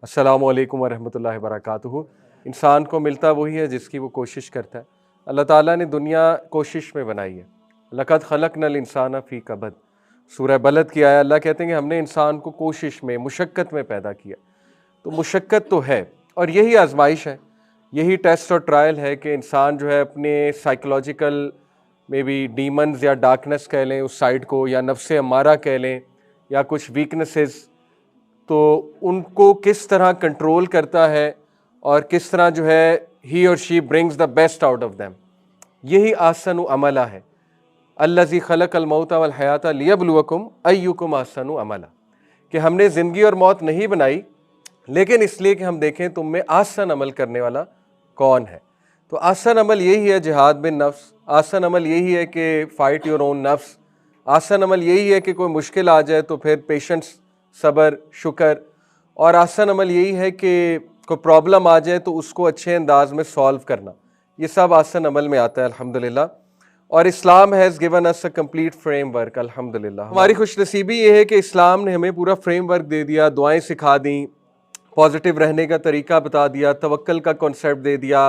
अस्सलामु अलैकुम वरहमतुल्लाहि वबरकातुहू। इंसान को मिलता वही है जिसकी वो कोशिश करता है। अल्लाह ताला ने दुनिया कोशिश में बनाई है। लक़द खलक़नल इंसाना फ़ी कबद, सूरह बलद की आया। अल्लाह कहते हैं कि हमने इंसान को कोशिश में, मुशक्क़त में पैदा किया। तो मुशक्क़त तो है और यही आजमाइश है, यही टेस्ट और ट्रायल है कि इंसान जो है अपने साइकोलॉजिकल मे बी डीमंस या डार्कनेस कह लें उस साइड को, या नफ्स अम्मारा कह लें, या कुछ वीकनेसेस, तो उनको किस तरह कंट्रोल करता है और किस तरह जो है ही और she brings the best out of them. यही आसनु अमला है। अल्लज़ी खलक़ल मौत वल हयात लियब्लुवकुम अय्युकुम ahsanu अमला, कि हमने ज़िंदगी और मौत नहीं बनाई लेकिन इसलिए कि हम देखें तुम में आसन अमल करने वाला कौन है। तो आसन अमल यही है जिहाद बिन नफ्स, आसन अमल यही है कि फ़ाइट योर ओन नफ्स, आसन अमल यही है कि कोई मुश्किल आ जाए तो फिर पेशेंस, सब्र, शुक्र, और आसन अमल यही है कि कोई प्रॉब्लम आ जाए तो उसको अच्छे अंदाज में सॉल्व करना। ये सब आसन अमल में आता है अल्हम्दुलिल्लाह। और Islam has given us a complete framework अल्हम्दुलिल्लाह। हमारी खुशनसीबी ये है कि इस्लाम ने हमें पूरा फ्रेमवर्क दे दिया, दुआएं सिखा दी, पॉजिटिव रहने का तरीका बता दिया, तवक्कल का कॉन्सेप्ट दे दिया,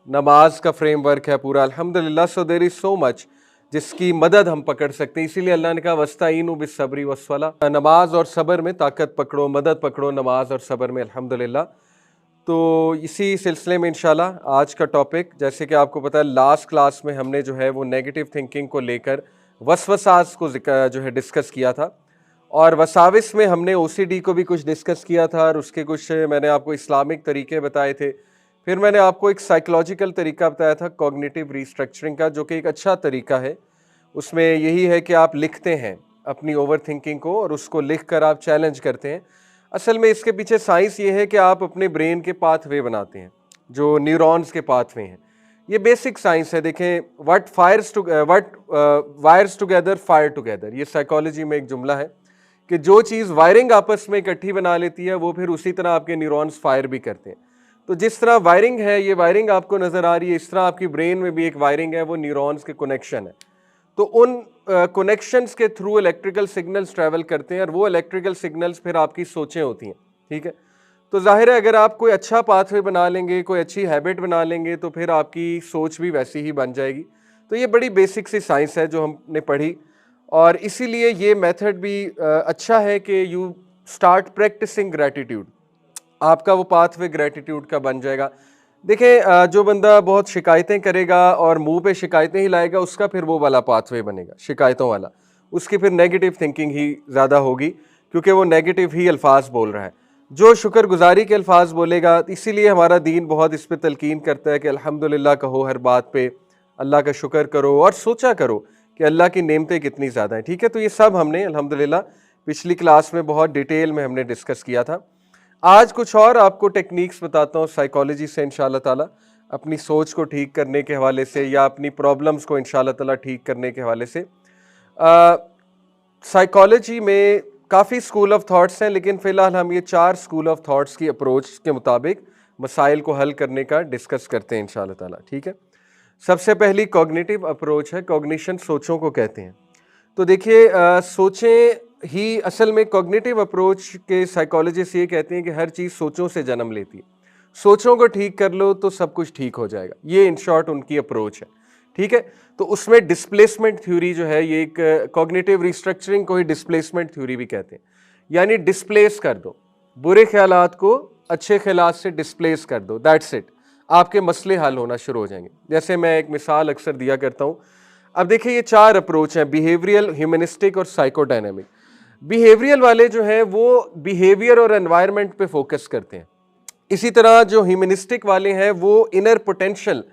नमाज का फ्रेमवर्क है पूरा अल्हम्दुलिल्लाह। So there is so much जिसकी मदद हम पकड़ सकते हैं। इसीलिए अल्लाह ने कहा वस्ताईनु बिस्सब्री वस्सलाह, नमाज और सब्र में ताकत पकड़ो, मदद पकड़ो नमाज और सब्र में अल्हम्दुलिल्लाह। तो इसी सिलसिले में इंशाल्लाह आज का टॉपिक, जैसे कि आपको पता है लास्ट क्लास में हमने जो है वो नेगेटिव थिंकिंग को लेकर वसवसास को जो है डिस्कस किया था, और वसाविस में हमने ओसीडी को भी कुछ डिस्कस किया था और उसके कुछ मैंने आपको इस्लामिक तरीके बताए थे। फिर मैंने आपको एक साइकोलॉजिकल तरीका बताया था कॉग्निटिव रीस्ट्रक्चरिंग का, जो कि एक अच्छा तरीका है। उसमें यही है कि आप लिखते हैं अपनी ओवर थिंकिंग को और उसको लिख कर आप चैलेंज करते हैं। असल में इसके पीछे साइंस ये है कि आप अपने ब्रेन के पाथवे बनाते हैं, जो न्यूरॉन्स के पाथवे हैं। ये बेसिक साइंस है। देखें, what wires together fire together, ये साइकोलॉजी में एक जुमला है कि जो चीज़ वायरिंग आपस में इकट्ठी बना लेती है वो फिर उसी तरह आपके न्यूरॉन्स फायर भी करते हैं। तो जिस तरह वायरिंग है, ये वायरिंग आपको नज़र आ रही है, इस तरह आपकी ब्रेन में भी एक वायरिंग है, वो न्यूरॉन्स के कनेक्शन है। तो उन कनेक्शंस के थ्रू इलेक्ट्रिकल सिग्नल्स ट्रैवल करते हैं और वो इलेक्ट्रिकल सिग्नल्स फिर आपकी सोचें होती हैं। ठीक है, तो जाहिर है अगर आप कोई अच्छा पाथवे बना लेंगे, कोई अच्छी हैबिट बना लेंगे, तो फिर आपकी सोच भी वैसी ही बन जाएगी। तो ये बड़ी बेसिक सी साइंस है जो हमने पढ़ी, और इसीलिए ये मेथड भी अच्छा है कि यू स्टार्ट प्रैक्टिसिंग ग्रैटिट्यूड। आपका वो पाथवे ग्रैटिट्यूड का बन जाएगा। देखें, जो बंदा बहुत शिकायतें करेगा और मुंह पे शिकायतें ही लाएगा, उसका फिर वो वाला पाथवे बनेगा शिकायतों वाला, उसकी फिर नेगेटिव थिंकिंग ही ज़्यादा होगी क्योंकि वो नेगेटिव ही अल्फाज बोल रहा है। जो शुक्रगुजारी के अल्फाज बोलेगा, इसीलिए हमारा दीन बहुत इस पर तलकीन करता है कि अल्हम्दुलिल्लाह कहो हर बात पे, अल्लाह का शुक्र करो और सोचा करो कि अल्लाह की नेमतें कितनी ज़्यादा हैं। ठीक है, तो ये सब हमने अल्हम्दुलिल्लाह पिछली क्लास में बहुत डिटेल में हमने डिस्कस किया था। आज कुछ और आपको टेक्निक्स बताता हूँ साइकोलॉजी से इंशाल्लाह ताला, अपनी सोच को ठीक करने के हवाले से या अपनी प्रॉब्लम्स को इंशाल्लाह ताला ठीक करने के हवाले से। साइकोलॉजी में काफ़ी स्कूल ऑफ थॉट्स हैं, लेकिन फ़िलहाल हम ये 4 स्कूल ऑफ थॉट्स की अप्रोच के मुताबिक मसाइल को हल करने का डिस्कस करते हैं इंशाल्लाह ताला। ठीक है, सबसे पहली कॉग्निटिव अप्रोच है। कॉग्निशन सोचों को कहते हैं। तो देखिए, सोचें ही असल में कॉग्निटिव अप्रोच के साइकोलॉजिस्ट ये कहते हैं कि हर चीज़ सोचों से जन्म लेती है। सोचों को ठीक कर लो तो सब कुछ ठीक हो जाएगा। ये इन शॉर्ट उनकी अप्रोच है। ठीक है, तो उसमें डिस्प्लेसमेंट थ्योरी जो है, ये एक कॉग्निटिव रिस्ट्रक्चरिंग को ही डिस्प्लेसमेंट थ्योरी भी कहते हैं। यानी डिस्प्लेस कर दो, बुरे ख्यालात को अच्छे ख्यालात से डिस्प्लेस कर दो, दैट्स इट। आपके मसले हल होना शुरू हो जाएंगे। जैसे मैं एक मिसाल अक्सर दिया करता हूँ। अब देखिए, ये 4 अप्रोच हैं, बिहेवियरल, ह्यूमनिस्टिक और साइकोडायनेमिक। बिहेवियरल वाले जो हैं वो बिहेवियर और एनवायरनमेंट पे फोकस करते हैं। इसी तरह जो ह्यूमनिस्टिक वाले हैं वो इनर पोटेंशियल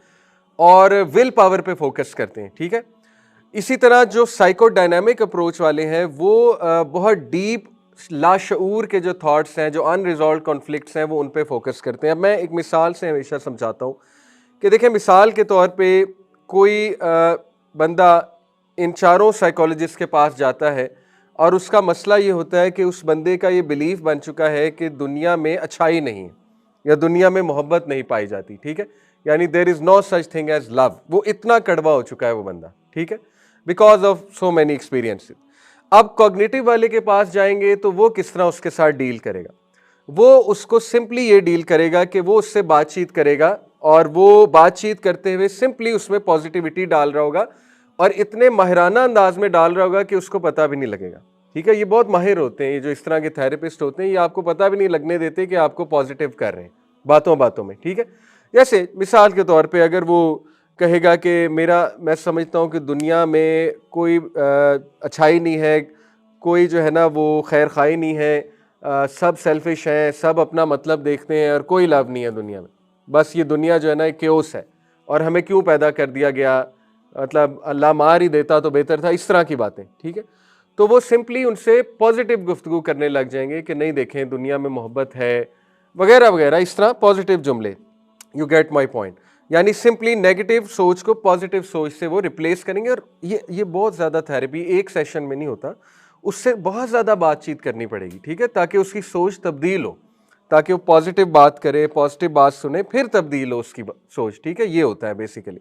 और विल पावर पे फोकस करते हैं। ठीक है, इसी तरह जो साइकोडायनेमिक अप्रोच वाले हैं वो बहुत डीप लाशऊर के जो थॉट्स हैं, जो अनरिजॉल्व कॉन्फ्लिक्ट्स हैं, वो उन पे फोकस करते हैं। अब मैं एक मिसाल से हमेशा समझाता हूँ कि देखिए, मिसाल के तौर पे कोई बंदा इन चारों साइकोलॉजिस्ट के पास जाता है और उसका मसला ये होता है कि उस बंदे का ये बिलीफ बन चुका है कि दुनिया में अच्छाई नहीं है या दुनिया में मोहब्बत नहीं पाई जाती। ठीक है, यानी there is no such thing as love. वो इतना कड़वा हो चुका है वो बंदा। ठीक है, because of so many experiences. अब कॉग्निटिव वाले के पास जाएंगे तो वो किस तरह उसके साथ डील करेगा। वो उसको सिंपली ये डील करेगा कि वो उससे बातचीत करेगा और वो बातचीत करते हुए सिंपली उसमें पॉजिटिविटी डाल रहा होगा और इतने माहिराना अंदाज में डाल रहा होगा कि उसको पता भी नहीं लगेगा। ठीक है, ये बहुत माहिर होते हैं, ये जो इस तरह के थेरेपिस्ट होते हैं, ये आपको पता भी नहीं लगने देते कि आपको पॉजिटिव कर रहे हैं बातों बातों में। ठीक है, जैसे मिसाल के तौर पे अगर वो कहेगा कि मैं समझता हूँ कि दुनिया में कोई अच्छाई नहीं है, कोई जो है ना वो खैर खाई नहीं है, सब सेल्फिश हैं, सब अपना मतलब देखते हैं और कोई लाभ नहीं है दुनिया में, बस ये दुनिया जो है ना क्योस है और हमें क्यों पैदा कर दिया गया, मतलब अल्लाह मार ही देता तो बेहतर था, इस तरह की बातें। ठीक है, तो वो सिंपली उनसे पॉजिटिव गुफ्तगू करने लग जाएंगे कि नहीं देखें दुनिया में मोहब्बत है वगैरह वगैरह, इस तरह पॉजिटिव जुमले। यू गेट माई पॉइंट, यानी सिंपली नेगेटिव सोच को पॉजिटिव सोच से वो रिप्लेस करेंगे। और ये बहुत ज़्यादा थेरेपी एक सेशन में नहीं होता, उससे बहुत ज़्यादा बातचीत करनी पड़ेगी। ठीक है, ताकि उसकी सोच तब्दील हो, ताकि वो पॉजिटिव बात करे, पॉजिटिव बात सुने, फिर तब्दील हो उसकी सोच। ठीक है, ये होता है बेसिकली।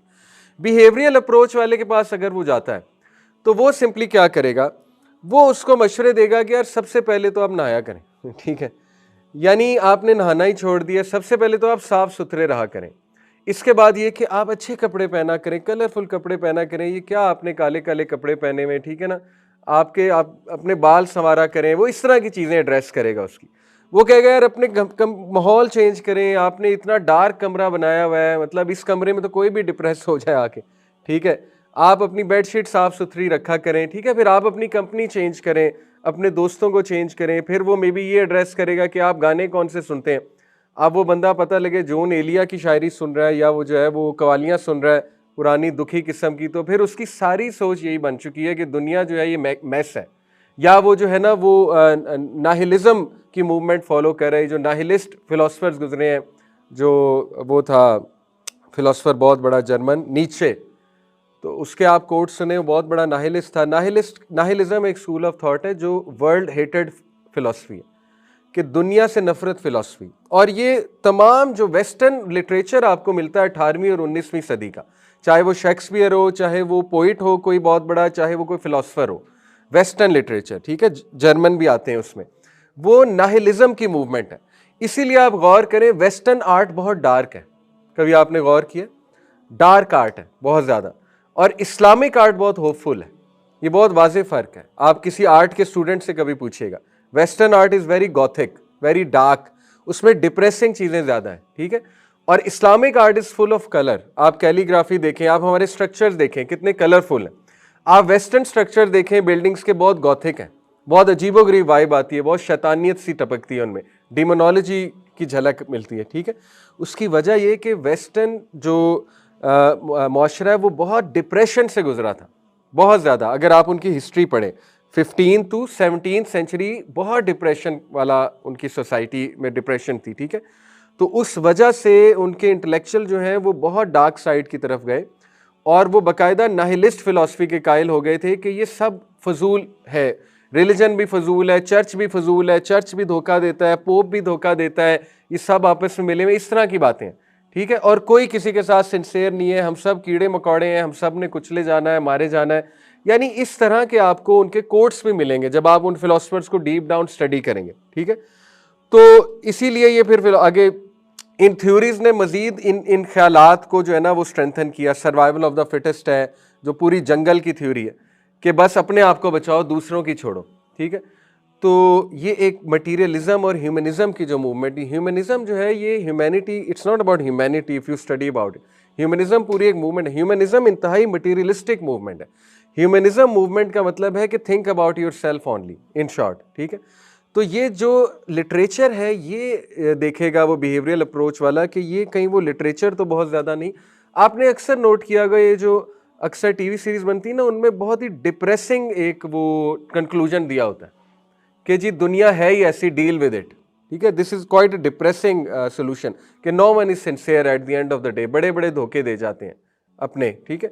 बिहेवियरल अप्रोच वाले के पास अगर वो जाता है तो वो सिंपली क्या करेगा, वो उसको मशवरे देगा कि यार सबसे पहले तो आप नहाया करें। ठीक है, यानी आपने नहाना ही छोड़ दिया, सबसे पहले तो आप साफ सुथरे रहा करें। इसके बाद ये कि आप अच्छे कपड़े पहना करें, कलरफुल कपड़े पहना करें। ये क्या आपने काले काले कपड़े पहने हुए, ठीक है ना, आप अपने बाल संवारा करें, वो इस तरह की चीज़ें एड्रेस करेगा उसकी। वो कहेगा यार अपने माहौल चेंज करें, आपने इतना डार्क कमरा बनाया हुआ है, मतलब इस कमरे में तो कोई भी डिप्रेस हो जाए आके। ठीक है, आप अपनी बेडशीट साफ सुथरी रखा करें। ठीक है, फिर आप अपनी कंपनी चेंज करें, अपने दोस्तों को चेंज करें। फिर वो मे बी ये एड्रेस करेगा कि आप गाने कौन से सुनते हैं। अब वो बंदा पता लगे जोन एलिया की शायरी सुन रहा है या वो जो है वो कवालियाँ सुन रहा है पुरानी दुखी किस्म की, तो फिर उसकी सारी सोच यही बन चुकी है कि दुनिया जो है ये मैस है। या वो जो है ना वो नाहिलिज्म की मूवमेंट फॉलो कर रहे हैं, जो नाहिलिस्ट फिलोसफर्स गुजरे हैं, जो वो था फिलोसफर बहुत बड़ा जर्मन नीचे, तो उसके आप कोट सुने, वो बहुत बड़ा नाहिलिस्ट था। नाहिलिज्म एक स्कूल ऑफ थॉट है जो वर्ल्ड हेटेड फिलोसफी है, कि दुनिया से नफरत फिलॉसफी। और ये तमाम जो वेस्टर्न लिटरेचर आपको मिलता है 18वीं और 19वीं सदी का, चाहे वो शेक्सपियर हो, चाहे वो पोइट हो कोई बहुत बड़ा, चाहे वो कोई फिलोसफर हो, वेस्टर्न लिटरेचर, ठीक है, जर्मन भी आते हैं उसमें, वो नाहिलिज्म की मूवमेंट है। इसीलिए आप गौर करें वेस्टर्न आर्ट बहुत डार्क है, कभी आपने गौर किया, डार्क आर्ट है बहुत ज़्यादा, और इस्लामिक आर्ट बहुत होपफुल है। ये बहुत वाज़ेह फ़र्क है, आप किसी आर्ट के स्टूडेंट से कभी पूछिएगा। Western art is very Gothic, very dark, उसमें डिप्रेसिंग चीज़ें ज़्यादा हैं। ठीक है, और Islamic art is full of colour. आप कैलीग्राफी देखें, आप हमारे स्ट्रक्चर्स देखें कितने कलरफुल हैं। आप वेस्टर्न स्ट्रक्चर देखें, बिल्डिंग्स के बहुत गॉथिक हैं, बहुत अजीबोगरीब वाइब आती है, बहुत शैतानियत सी टपकती है उनमें, डिमोनोलॉजी की झलक मिलती है। ठीक है, उसकी वजह ये कि वेस्टर्न जो मुआशरा है वो बहुत डिप्रेशन से गुजरा था, बहुत ज़्यादा। अगर आप उनकी हिस्ट्री पढ़ें 15 to 17 सेंचुरी बहुत डिप्रेशन वाला उनकी सोसाइटी में डिप्रेशन थी। ठीक है, तो उस वजह से उनके इंटेलेक्चुअल जो हैं वो बहुत डार्क साइड की तरफ गए और वो बाकायदा नाहिलिस्ट फिलॉसफी के कायल हो गए थे कि ये सब फजूल है, रिलीजन भी फजूल है, चर्च भी फजूल है, चर्च भी धोखा देता है, पोप भी धोखा देता है, ये सब आपस में मिले हुए, इस तरह की बातें। ठीक है, और कोई किसी के साथ सिंसेयर नहीं है, हम सब कीड़े मकोड़े हैं, हम सब ने कुचले जाना है, मारे जाना है। यानी इस तरह के आपको उनके कोट्स भी मिलेंगे जब आप उन फिलोसफर्स को डीप डाउन स्टडी करेंगे। ठीक है, तो इसीलिए ये फिर आगे इन थ्योरीज ने मजीद इन ख्यालात को जो है ना वो स्ट्रेंथन किया। सर्वाइवल ऑफ द फिटेस्ट है जो पूरी जंगल की थ्योरी है कि बस अपने आप को बचाओ, दूसरों की छोड़ो। ठीक है, तो ये एक मटीरियलिज्म और ह्यूमनिज्म की जो मूवमेंट, ह्यूमनिज्म जो है ये humanity, it's not about humanity if you study about it. Humanism पूरी एक मूवमेंट है, ह्यूमनिज्म इंतहाई मटीरियलिस्टिक मूवमेंट है। ह्यूमनिज्म मूवमेंट का मतलब है कि think about your self only, in short. ठीक है, तो ये जो लिटरेचर है ये देखेगा वो बिहेवियरल अप्रोच वाला कि ये कहीं वो लिटरेचर तो बहुत ज़्यादा नहीं। आपने अक्सर नोट किया होगा ये जो अक्सर टीवी सीरीज बनती है ना, उनमें बहुत ही डिप्रेसिंग एक वो कंक्लूजन दिया होता है कि जी दुनिया है ही ऐसी, डील विद इट। ठीक है, this is quite a depressing solution कि no one is sincere at the end of the day, बड़े बड़े धोखे दे जाते हैं अपने। ठीक है,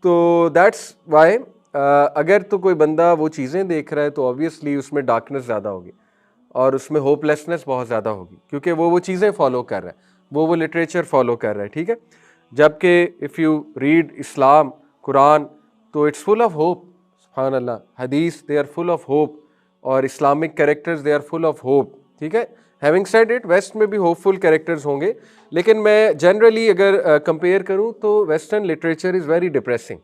तो दैट्स वाई अगर तो कोई बंदा वो चीज़ें देख रहा है तो ऑब्वियसली उसमें डार्कनेस ज़्यादा होगी और उसमें होपलेसनेस बहुत ज़्यादा होगी, क्योंकि वो चीज़ें फॉलो कर रहा है, वो लिटरेचर फॉलो कर रहा है। ठीक है, जबकि if you read Islam, Quran, तो इट्स फुल ऑफ होप। सुभान अल्लाह, हदीस they are full of hope, और Islamic characters they are full of hope. ठीक है, हैविंग सेड इट, वेस्ट में भी होपफुल कैरेक्टर्स होंगे, लेकिन मैं जनरली अगर कंपेयर करूं तो western literature is very depressing,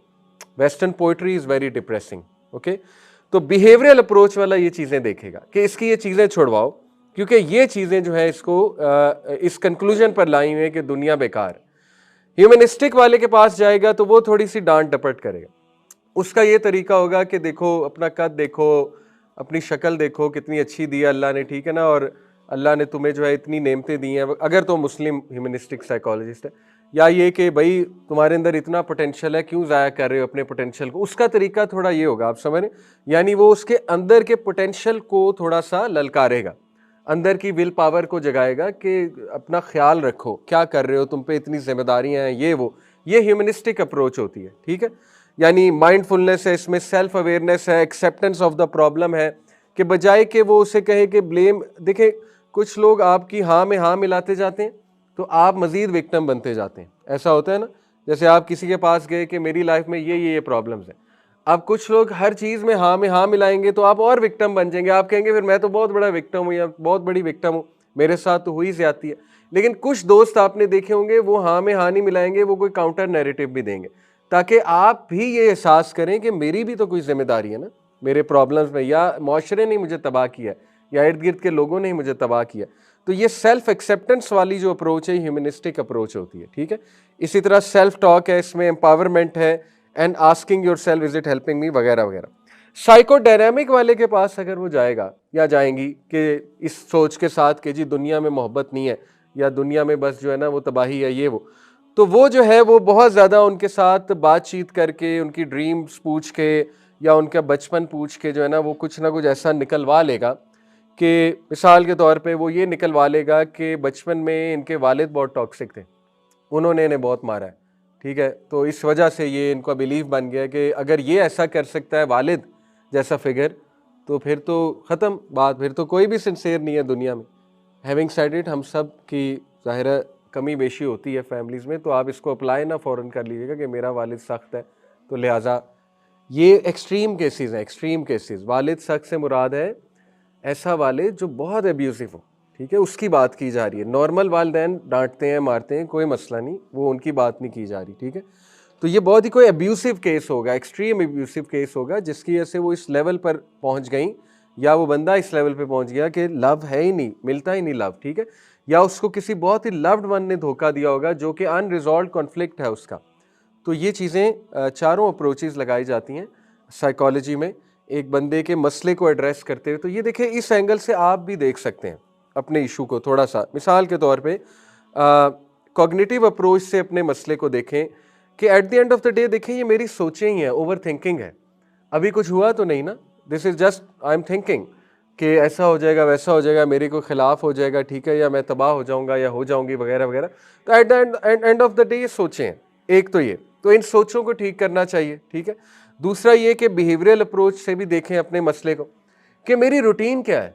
western poetry is very depressing. Okay, तो बिहेवियरल अप्रोच वाला ये चीज़ें देखेगा कि इसकी ये चीज़ें छुड़वाओ, क्योंकि ये चीज़ें जो है इसको इस कंक्लूजन पर लाई हुई है कि दुनिया बेकार। ह्यूमनिस्टिक वाले के पास जाएगा तो वो थोड़ी सी डांट डपट करेगा, उसका ये तरीका होगा कि देखो अपना कद देखो, अपनी शक्ल देखो कितनी अच्छी दी है अल्लाह ने, ठीक है ना, और अल्लाह ने तुम्हें जो है इतनी नेमतें दी हैं, अगर तो मुस्लिम ह्यूमनिस्टिक साइकोलॉजिस्ट है, या ये कि भाई तुम्हारे अंदर इतना पोटेंशियल है, क्यों ज़ाया कर रहे हो अपने पोटेंशियल को, उसका तरीका थोड़ा ये होगा, आप समझ रहे, यानी वो उसके अंदर के पोटेंशियल को थोड़ा सा ललकारेगा, अंदर की विल पावर को जगाएगा कि अपना ख्याल रखो, क्या कर रहे हो, तुम पे इतनी जिम्मेदारियां हैं, ये ह्यूमनिस्टिक अप्रोच होती है, ठीक है। यानी माइंडफुलनेस है इसमें, सेल्फ अवेयरनेस है, एक्सेप्टेंस ऑफ द प्रॉब्लम है, कि बजाय कि वो उसे कहे कि ब्लेम, देखें कुछ लोग आपकी हाँ में हाँ मिलाते जाते हैं तो आप मजीद विक्टिम बनते जाते हैं, ऐसा होता है ना। जैसे आप किसी के पास गए कि मेरी लाइफ में ये प्रॉब्लम्स हैं, अब कुछ लोग हर चीज़ में हाँ मिलाएंगे तो आप और विक्टिम बन जाएंगे, आप कहेंगे फिर मैं तो बहुत बड़ा विक्टिम हूँ या बहुत बड़ी विक्टिम हूँ, मेरे साथ तो हुई ज्यादती है। लेकिन कुछ दोस्त आपने देखे होंगे वो हाँ में हाँ नहीं मिलाएंगे, वो कोई काउंटर नैरेटिव भी देंगे, ताकि आप भी ये एहसास करें कि मेरी भी तो कोई जिम्मेदारी है ना मेरे प्रॉब्लम्स में, या माशरे ने मुझे तबाह किया या इर्द गिर्द के लोगों ने ही मुझे तबाह किया। तो ये सेल्फ एक्सेप्टेंस वाली जो अप्रोच है ह्यूमनिस्टिक अप्रोच होती है, ठीक है। इसी तरह सेल्फ टॉक है, इसमें एम्पावरमेंट है, and asking your self is it helping me वगैरह वगैरह। साइकोडायनामिक वाले के पास अगर वो जाएगा या जाएंगी कि इस सोच के साथ कि जी दुनिया में मोहब्बत नहीं है या दुनिया में बस जो है ना वो तबाही है ये वो जो है वो बहुत ज़्यादा उनके साथ बातचीत करके, उनकी ड्रीम्स पूछ के या उनका बचपन पूछ के जो है ना वो कुछ ना कुछ ऐसा निकलवा लेगा कि मिसाल के तौर पे वो ये निकलवा लेगा कि बचपन में इनके वालिद बहुत टॉक्सिक थे, उन्होंने इन्हें बहुत मारा है, ठीक है, तो इस वजह से ये इनका बिलीफ बन गया कि अगर ये ऐसा कर सकता है वालिद जैसा फिगर, तो फिर तो ख़त्म बात, फिर तो कोई भी सिंसेयर नहीं है दुनिया में। हैविंग सेड इट, हम सब की ज़ाहिर कमी बेशी होती है फैमिलीज़ में, तो आप इसको अप्लाई ना फ़ौरन कर लीजिएगा कि मेरा वालिद सख्त है तो लिहाजा, ये एक्सट्रीम केसेस हैं, एक्सट्रीम केसेस। वालिद सख्त से मुराद है ऐसा वालिद जो बहुत एब्यूसिव हो, ठीक है, उसकी बात की जा रही है। नॉर्मल वालिदैन डांटते हैं मारते हैं कोई मसला नहीं, वो उनकी बात नहीं की जा रही, ठीक है। तो ये बहुत ही कोई एब्यूसिव केस होगा, एक्सट्रीम एब्यूसिव केस होगा, जिसकी वजह से वो इस लेवल पर पहुंच गई या वो बंदा इस लेवल पे पहुंच गया कि लव है ही नहीं, मिलता ही नहीं लव, ठीक है, या उसको किसी बहुत ही लव्ड वन ने धोखा दिया होगा जो कि अनरिजॉल्व कॉन्फ्लिक्ट है उसका। तो ये चीज़ें चारों अप्रोचेस लगाई जाती हैं साइकोलॉजी में एक बंदे के मसले को एड्रेस करते हुए। तो ये देखें, इस एंगल से आप भी देख सकते हैं अपने इशू को थोड़ा सा। मिसाल के तौर पे कॉग्निटिव अप्रोच से अपने मसले को देखें कि eight the end of the day देखें ये मेरी सोचें ही हैं, ओवर थिंकिंग है, अभी कुछ हुआ तो नहीं ना, this is just I am thinking कि ऐसा हो जाएगा वैसा हो जाएगा, मेरे को खिलाफ हो जाएगा, ठीक है, या मैं तबाह हो जाऊंगा या हो जाऊंगी वगैरह वगैरह। तो eight the end of the day ये सोचें हैं, एक तो ये, तो इन सोचों को ठीक करना चाहिए, ठीक है। दूसरा ये कि बिहेवियरल अप्रोच से भी देखें अपने मसले को कि मेरी रूटीन क्या है,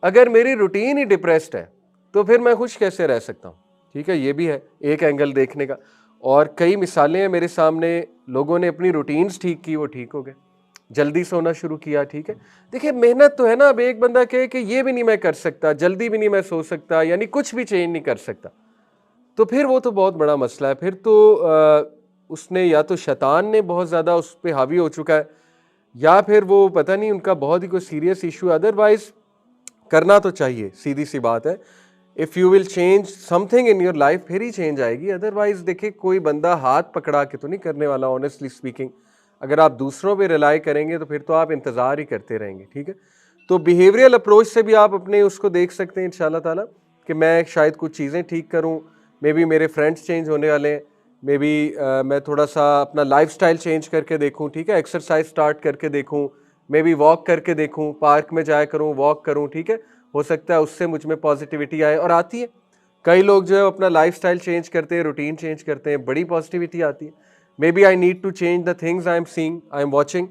अगर मेरी रूटीन ही डिप्रेस्ड है तो फिर मैं खुश कैसे रह सकता हूँ, ठीक है, ये भी है एक एंगल देखने का। और कई मिसालें हैं मेरे सामने, लोगों ने अपनी रूटीन्स ठीक की, वो ठीक हो गए, जल्दी सोना शुरू किया, ठीक है। देखिए मेहनत तो है ना, अब एक बंदा कहे कि ये भी नहीं मैं कर सकता, जल्दी भी नहीं मैं सो सकता, यानी कुछ भी चेंज नहीं कर सकता, तो फिर वो तो बहुत बड़ा मसला है, फिर तो उसने या तो शैतान ने बहुत ज़्यादा उस पर हावी हो चुका है, या फिर वो पता नहीं उनका बहुत ही कोई सीरियस इशू है। अदरवाइज करना तो चाहिए, सीधी सी बात है, if you will change something in your life फिर ही चेंज आएगी। अदरवाइज देखिए कोई बंदा हाथ पकड़ा के तो नहीं करने वाला, ऑनेस्टली स्पीकिंग। अगर आप दूसरों पे रिलाई करेंगे तो फिर तो आप इंतज़ार ही करते रहेंगे, ठीक है। तो बिहेवियरल अप्रोच से भी आप अपने उसको देख सकते हैं इंशाल्लाह ताला कि मैं शायद कुछ चीज़ें ठीक करूँ, मे बी मेरे फ्रेंड्स चेंज होने वाले हैं, मे बी मैं थोड़ा सा अपना लाइफस्टाइल चेंज करके देखूँ, ठीक है, एक्सरसाइज स्टार्ट करके देखूँ, मे बी वॉक करके देखूँ, पार्क में जाया करूँ, वॉक करूँ, ठीक है, हो सकता है उससे मुझ में पॉजिटिविटी आए, और आती है। कई लोग जो है अपना लाइफस्टाइल चेंज करते हैं, रूटीन चेंज करते हैं, बड़ी पॉजिटिविटी आती है। Maybe I need to change the things I am seeing, I am watching,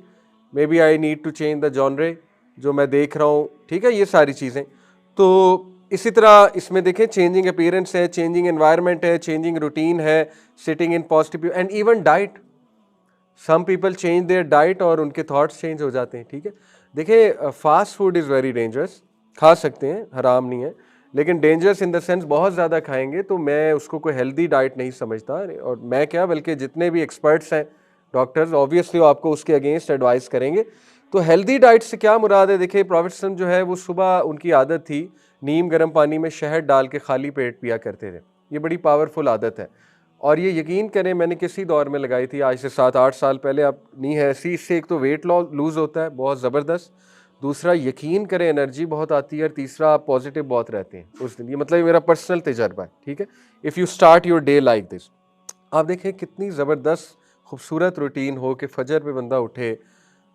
maybe I need to change the genre जो मैं देख रहा हूँ, ठीक है, ये सारी चीज़ें। तो इसी तरह इसमें देखें चेंजिंग अपीयरेंस है, चेंजिंग एनवायरनमेंट है, चेंजिंग रूटीन है, sitting in positive, and even diet. Some people change their diet और उनके थॉट्स चेंज हो जाते हैं, ठीक है। देखिए fast food is very dangerous, खा सकते हैं, हराम नहीं है, लेकिन डेंजरस इन द सेंस बहुत ज़्यादा खाएंगे तो मैं उसको कोई हेल्दी डाइट नहीं समझता। और मैं क्या, बल्कि जितने भी एक्सपर्ट्स हैं डॉक्टर्स, ऑब्वियसली वो आपको उसके अगेंस्ट एडवाइस करेंगे। तो हेल्दी डाइट से क्या मुराद है? देखिए प्रॉफेट सल्लल्लाहु अलैहि वसल्लम जो है वो सुबह उनकी आदत थी नीम गर्म पानी में शहद डाल के खाली पेट पिया करते थे। ये बड़ी पावरफुल आदत है और ये यकीन करें मैंने किसी दौर में लगाई थी, आज से 7-8 साल पहले। अब नहीं है ऐसी। इससे एक तो वेट लूज़ होता है बहुत ज़बरदस्त, दूसरा यकीन करें एनर्जी बहुत आती है, और तीसरा आप पॉजिटिव बहुत रहते हैं उस दिन। ये मतलब ये मेरा पर्सनल तजर्बा है, ठीक है। If you start your day like this, आप देखें कितनी ज़बरदस्त खूबसूरत रूटीन हो कि फजर पे बंदा उठे,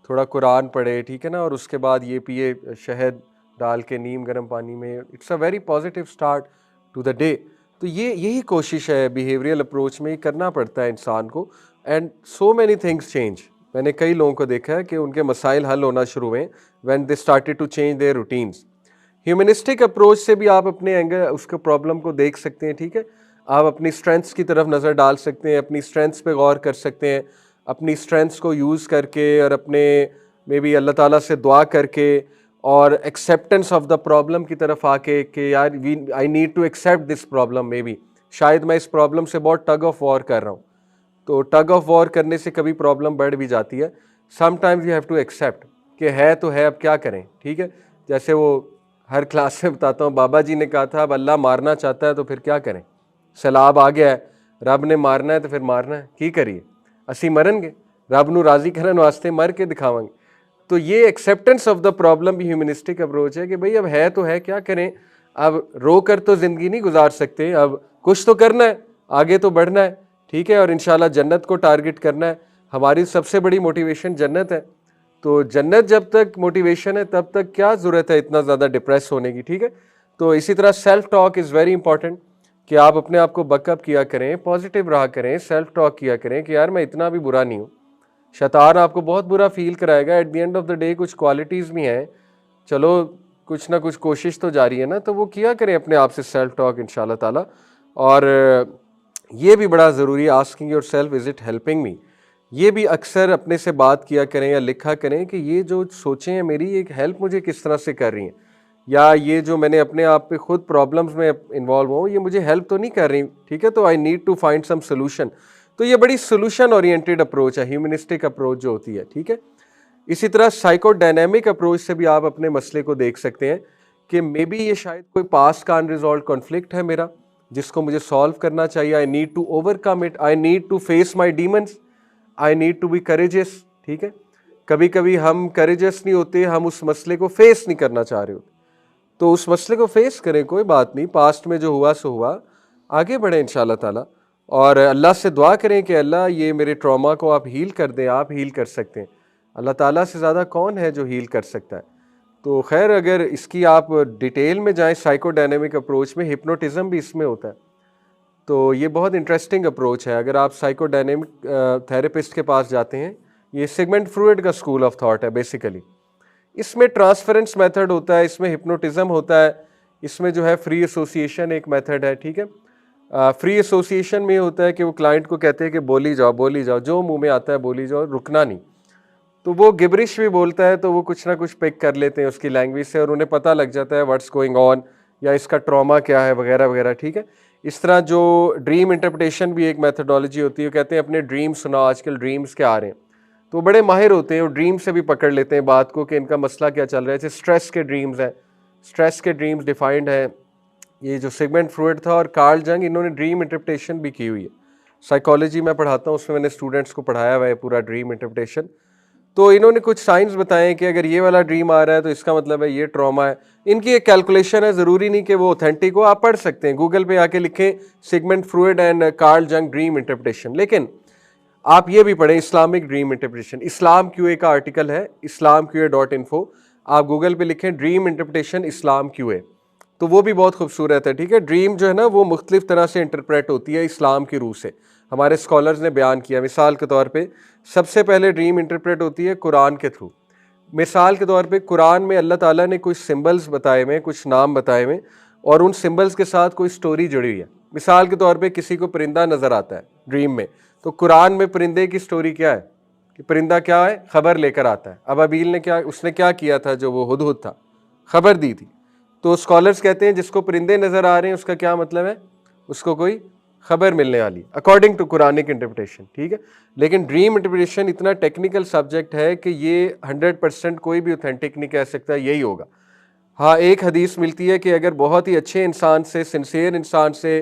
थोड़ा कुरान पढ़े, ठीक है ना, और उसके बाद ये पिए शहद डाल के नीम गर्म पानी में। It's a very positive start to the day. तो ये यही कोशिश है बिहेवियरल अप्रोच में, करना पड़ता है इंसान को। And so many things change. मैंने कई लोगों को देखा है कि उनके मसाइल हल होना शुरू हुए when they started to change their routines. Humanistic approach से भी आप अपने एंगल उसके प्रॉब्लम को देख सकते हैं, ठीक है। आप अपनी स्ट्रेंथ्स की तरफ नज़र डाल सकते हैं, अपनी स्ट्रेंथ्स पे गौर कर सकते हैं, अपनी स्ट्रेंथ्स को यूज़ करके और अपने मे बी अल्लाह ताला से दुआ करके और एक्सेप्टेंस ऑफ द प्रॉब्लम की तरफ आके कि यार I need to accept this problem. Maybe शायद मैं इस प्रॉब्लम से बहुत टग ऑफ वॉर कर रहा हूँ, तो टग ऑफ वॉर करने से कभी प्रॉब्लम बढ़ भी जाती है। Sometimes you have to accept कि है तो है, अब क्या करें, ठीक है। जैसे वो हर क्लास में बताता हूँ, बाबा जी ने कहा था अब अल्लाह मारना चाहता है तो फिर क्या करें, सैलाब आ गया है, रब ने मारना है तो फिर मारना है, की करिए, असी मरनगे, रब नू राजी करने वास्ते मर के दिखावांगे। तो ये एक्सेप्टेंस ऑफ द प्रॉब्लम भी ह्यूमनिस्टिक अप्रोच है कि भाई अब है तो है, क्या करें, अब रो कर तो ज़िंदगी नहीं गुजार सकते, अब कुछ तो करना है, आगे तो बढ़ना है, ठीक है, और इंशाल्लाह जन्नत को टारगेट करना है। हमारी सबसे बड़ी मोटिवेशन जन्नत है, तो जन्नत जब तक मोटिवेशन है तब तक क्या ज़रूरत है इतना ज़्यादा डिप्रेस होने की, ठीक है। तो इसी तरह self talk is very important कि आप अपने आप को बकअप किया करें, पॉजिटिव रहा करें, सेल्फ टॉक किया करें कि यार मैं इतना भी बुरा नहीं हूँ। शैतान आपको बहुत बुरा फील कराएगा, eight the end of the day कुछ क्वालिटीज़ भी हैं, चलो कुछ ना कुछ कोशिश तो जारी है ना, तो वो किया करें अपने आप से सेल्फ टॉक इंशाल्लाह ताला। और ये भी बड़ा ज़रूरी है, asking your self is it helping me. ये भी अक्सर अपने से बात किया करें या लिखा करें कि ये जो सोचें हैं मेरी, एक हेल्प मुझे किस तरह से कर रही हैं, या ये जो मैंने अपने आप पे खुद प्रॉब्लम्स में इन्वॉल्व हूँ ये मुझे हेल्प तो नहीं कर रही, ठीक है, तो I need to find some solution. तो ये बड़ी सोल्यूशन ओरिएंटेड अप्रोच है, ह्यूमनिस्टिक अप्रोच जो होती है, ठीक है। इसी तरह साइकोडायनेमिक अप्रोच से भी आप अपने मसले को देख सकते हैं कि मे बी ये शायद कोई पास्ट का अनरिजॉल्व कॉन्फ्लिक्ट है मेरा, जिसको मुझे सॉल्व करना चाहिए। I need to overcome it, I need to face my demons, I need to be courageous, ठीक है। कभी कभी हम करेजियस नहीं होते, हम उस मसले को फेस नहीं करना चाह रहे होते, तो उस मसले को फेस करें, कोई बात नहीं, पास्ट में जो हुआ सो हुआ, आगे बढ़े इंशाल्लाह ताला। और अल्लाह से दुआ करें कि अल्लाह ये मेरे ट्रॉमा को आप हील कर दें, आप हील कर सकते हैं, अल्लाह ताला से ज़्यादा कौन है जो हील कर सकता है। तो खैर अगर इसकी आप डिटेल में जाएं, साइकोडायनेमिक अप्रोच में हिप्नोटिज़म भी इसमें होता है, तो ये बहुत इंटरेस्टिंग अप्रोच है। अगर आप साइकोडायनेमिक थेरेपिस्ट के पास जाते हैं, ये सिगमंड फ्रॉयड का स्कूल ऑफ थॉट है बेसिकली। इसमें ट्रांसफरेंस मेथड होता है, इसमें हिप्नोटिज़म होता है, इसमें जो है फ्री एसोसिएशन एक मेथड है, ठीक है। फ्री एसोसिएशन में होता है कि वो क्लाइंट को कहते हैं कि बोली जाओ, जो मुंह में आता है बोली जाओ, रुकना नहीं। तो वो गिबरिश भी बोलता है तो वो कुछ ना कुछ पिक कर लेते हैं उसकी लैंग्वेज से, और उन्हें पता लग जाता है व्हाट्स गोइंग ऑन, या इसका ट्रॉमा क्या है वगैरह वगैरह, ठीक है। इस तरह जो ड्रीम इंटरप्रिटेशन भी एक मेथडोलॉजी होती है, कहते हैं अपने ड्रीम सुनाओ, आजकल ड्रीम्स क्या आ रहे हैं, तो बड़े माहिर होते हैं, वो ड्रीम से भी पकड़ लेते हैं बात को कि इनका मसला क्या चल रहा है। जैसे स्ट्रेस के ड्रीम्स हैं, स्ट्रेस के ड्रीम्स डिफाइंड है, ये जो सिगमंड फ्रॉयड था और कार्ल जंग, इन्होंने ड्रीम इंटरप्रिटेशन भी की हुई है। साइकोलॉजी में पढ़ाता हूँ, उसमें मैंने स्टूडेंट्स को पढ़ाया हुआ है पूरा ड्रीम इंटरप्रिटेशन। तो इन्होंने कुछ साइंस बताए कि अगर ये वाला ड्रीम आ रहा है तो इसका मतलब है ये ट्रॉमा है। इनकी एक कैलकुलेशन है, ज़रूरी नहीं कि वो ऑथेंटिक हो, आप पढ़ सकते हैं, गूगल पे आके लिखें सिगमंड फ्रॉयड एंड कार्ल जंग ड्रीम इंटरप्रिटेशन। लेकिन आप ये भी पढ़ें इस्लामिक ड्रीम इंटरप्रिटेशन, इस्लाम क्यूए का आर्टिकल है, islamqa.info, आप गूगल पे लिखें ड्रीम इंटरप्रिटेशन इस्लाम क्यूए, तो वो भी बहुत खूबसूरत है, ठीक है। ड्रीम जो है ना वो मुख्तलिफ तरह से इंटरप्रेट होती है इस्लाम की रूह से, हमारे स्कॉलर्स ने बयान किया। मिसाल के तौर पे सबसे पहले ड्रीम इंटरप्रेट होती है कुरान के थ्रू। मिसाल के तौर पे कुरान में अल्लाह ताला ने कुछ सिंबल्स बताए हुए, कुछ नाम बताए हुए, और उन सिंबल्स के साथ कोई स्टोरी जुड़ी हुई है। मिसाल के तौर पे किसी को परिंदा नज़र आता है ड्रीम में, तो कुरान में परिंदे की स्टोरी क्या है कि परिंदा क्या है, खबर लेकर आता है। अबाबील ने क्या, उसने क्या किया था, जो वो हुदहुद था, खबर दी थी। तो स्कॉलर्स कहते हैं जिसको परिंदे नज़र आ रहे हैं उसका क्या मतलब है, उसको कोई खबर मिलने वाली, अकॉर्डिंग टू कुरानिक इंटरप्रिटेशन, ठीक है। लेकिन ड्रीम इंटरप्रिटेशन इतना टेक्निकल सब्जेक्ट है कि ये 100% कोई भी ऑथेंटिक नहीं कह सकता यही होगा। हाँ, एक हदीस मिलती है कि अगर बहुत ही अच्छे इंसान से, सिंसियर इंसान से,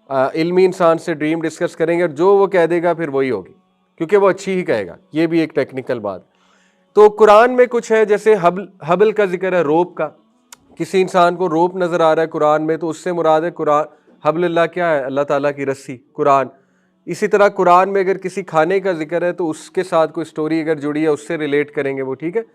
इल्मी इंसान से ड्रीम डिस्कस करेंगे और जो वो कह देगा फिर वही होगी, क्योंकि वो अच्छी ही कहेगा। ये भी एक टेक्निकल बात। तो कुरान में कुछ है, जैसे हबल का जिक्र है, रोप का। किसी इंसान को रोप नज़र आ रहा है कुरान में तो उससे मुराद है कुरान, हबलल्लाह क्या है, अल्लाह ताला की रस्सी, कुरान। इसी तरह कुरान में अगर किसी खाने का जिक्र है तो उसके साथ कोई स्टोरी अगर जुड़ी है उससे रिलेट करेंगे वो, ठीक है।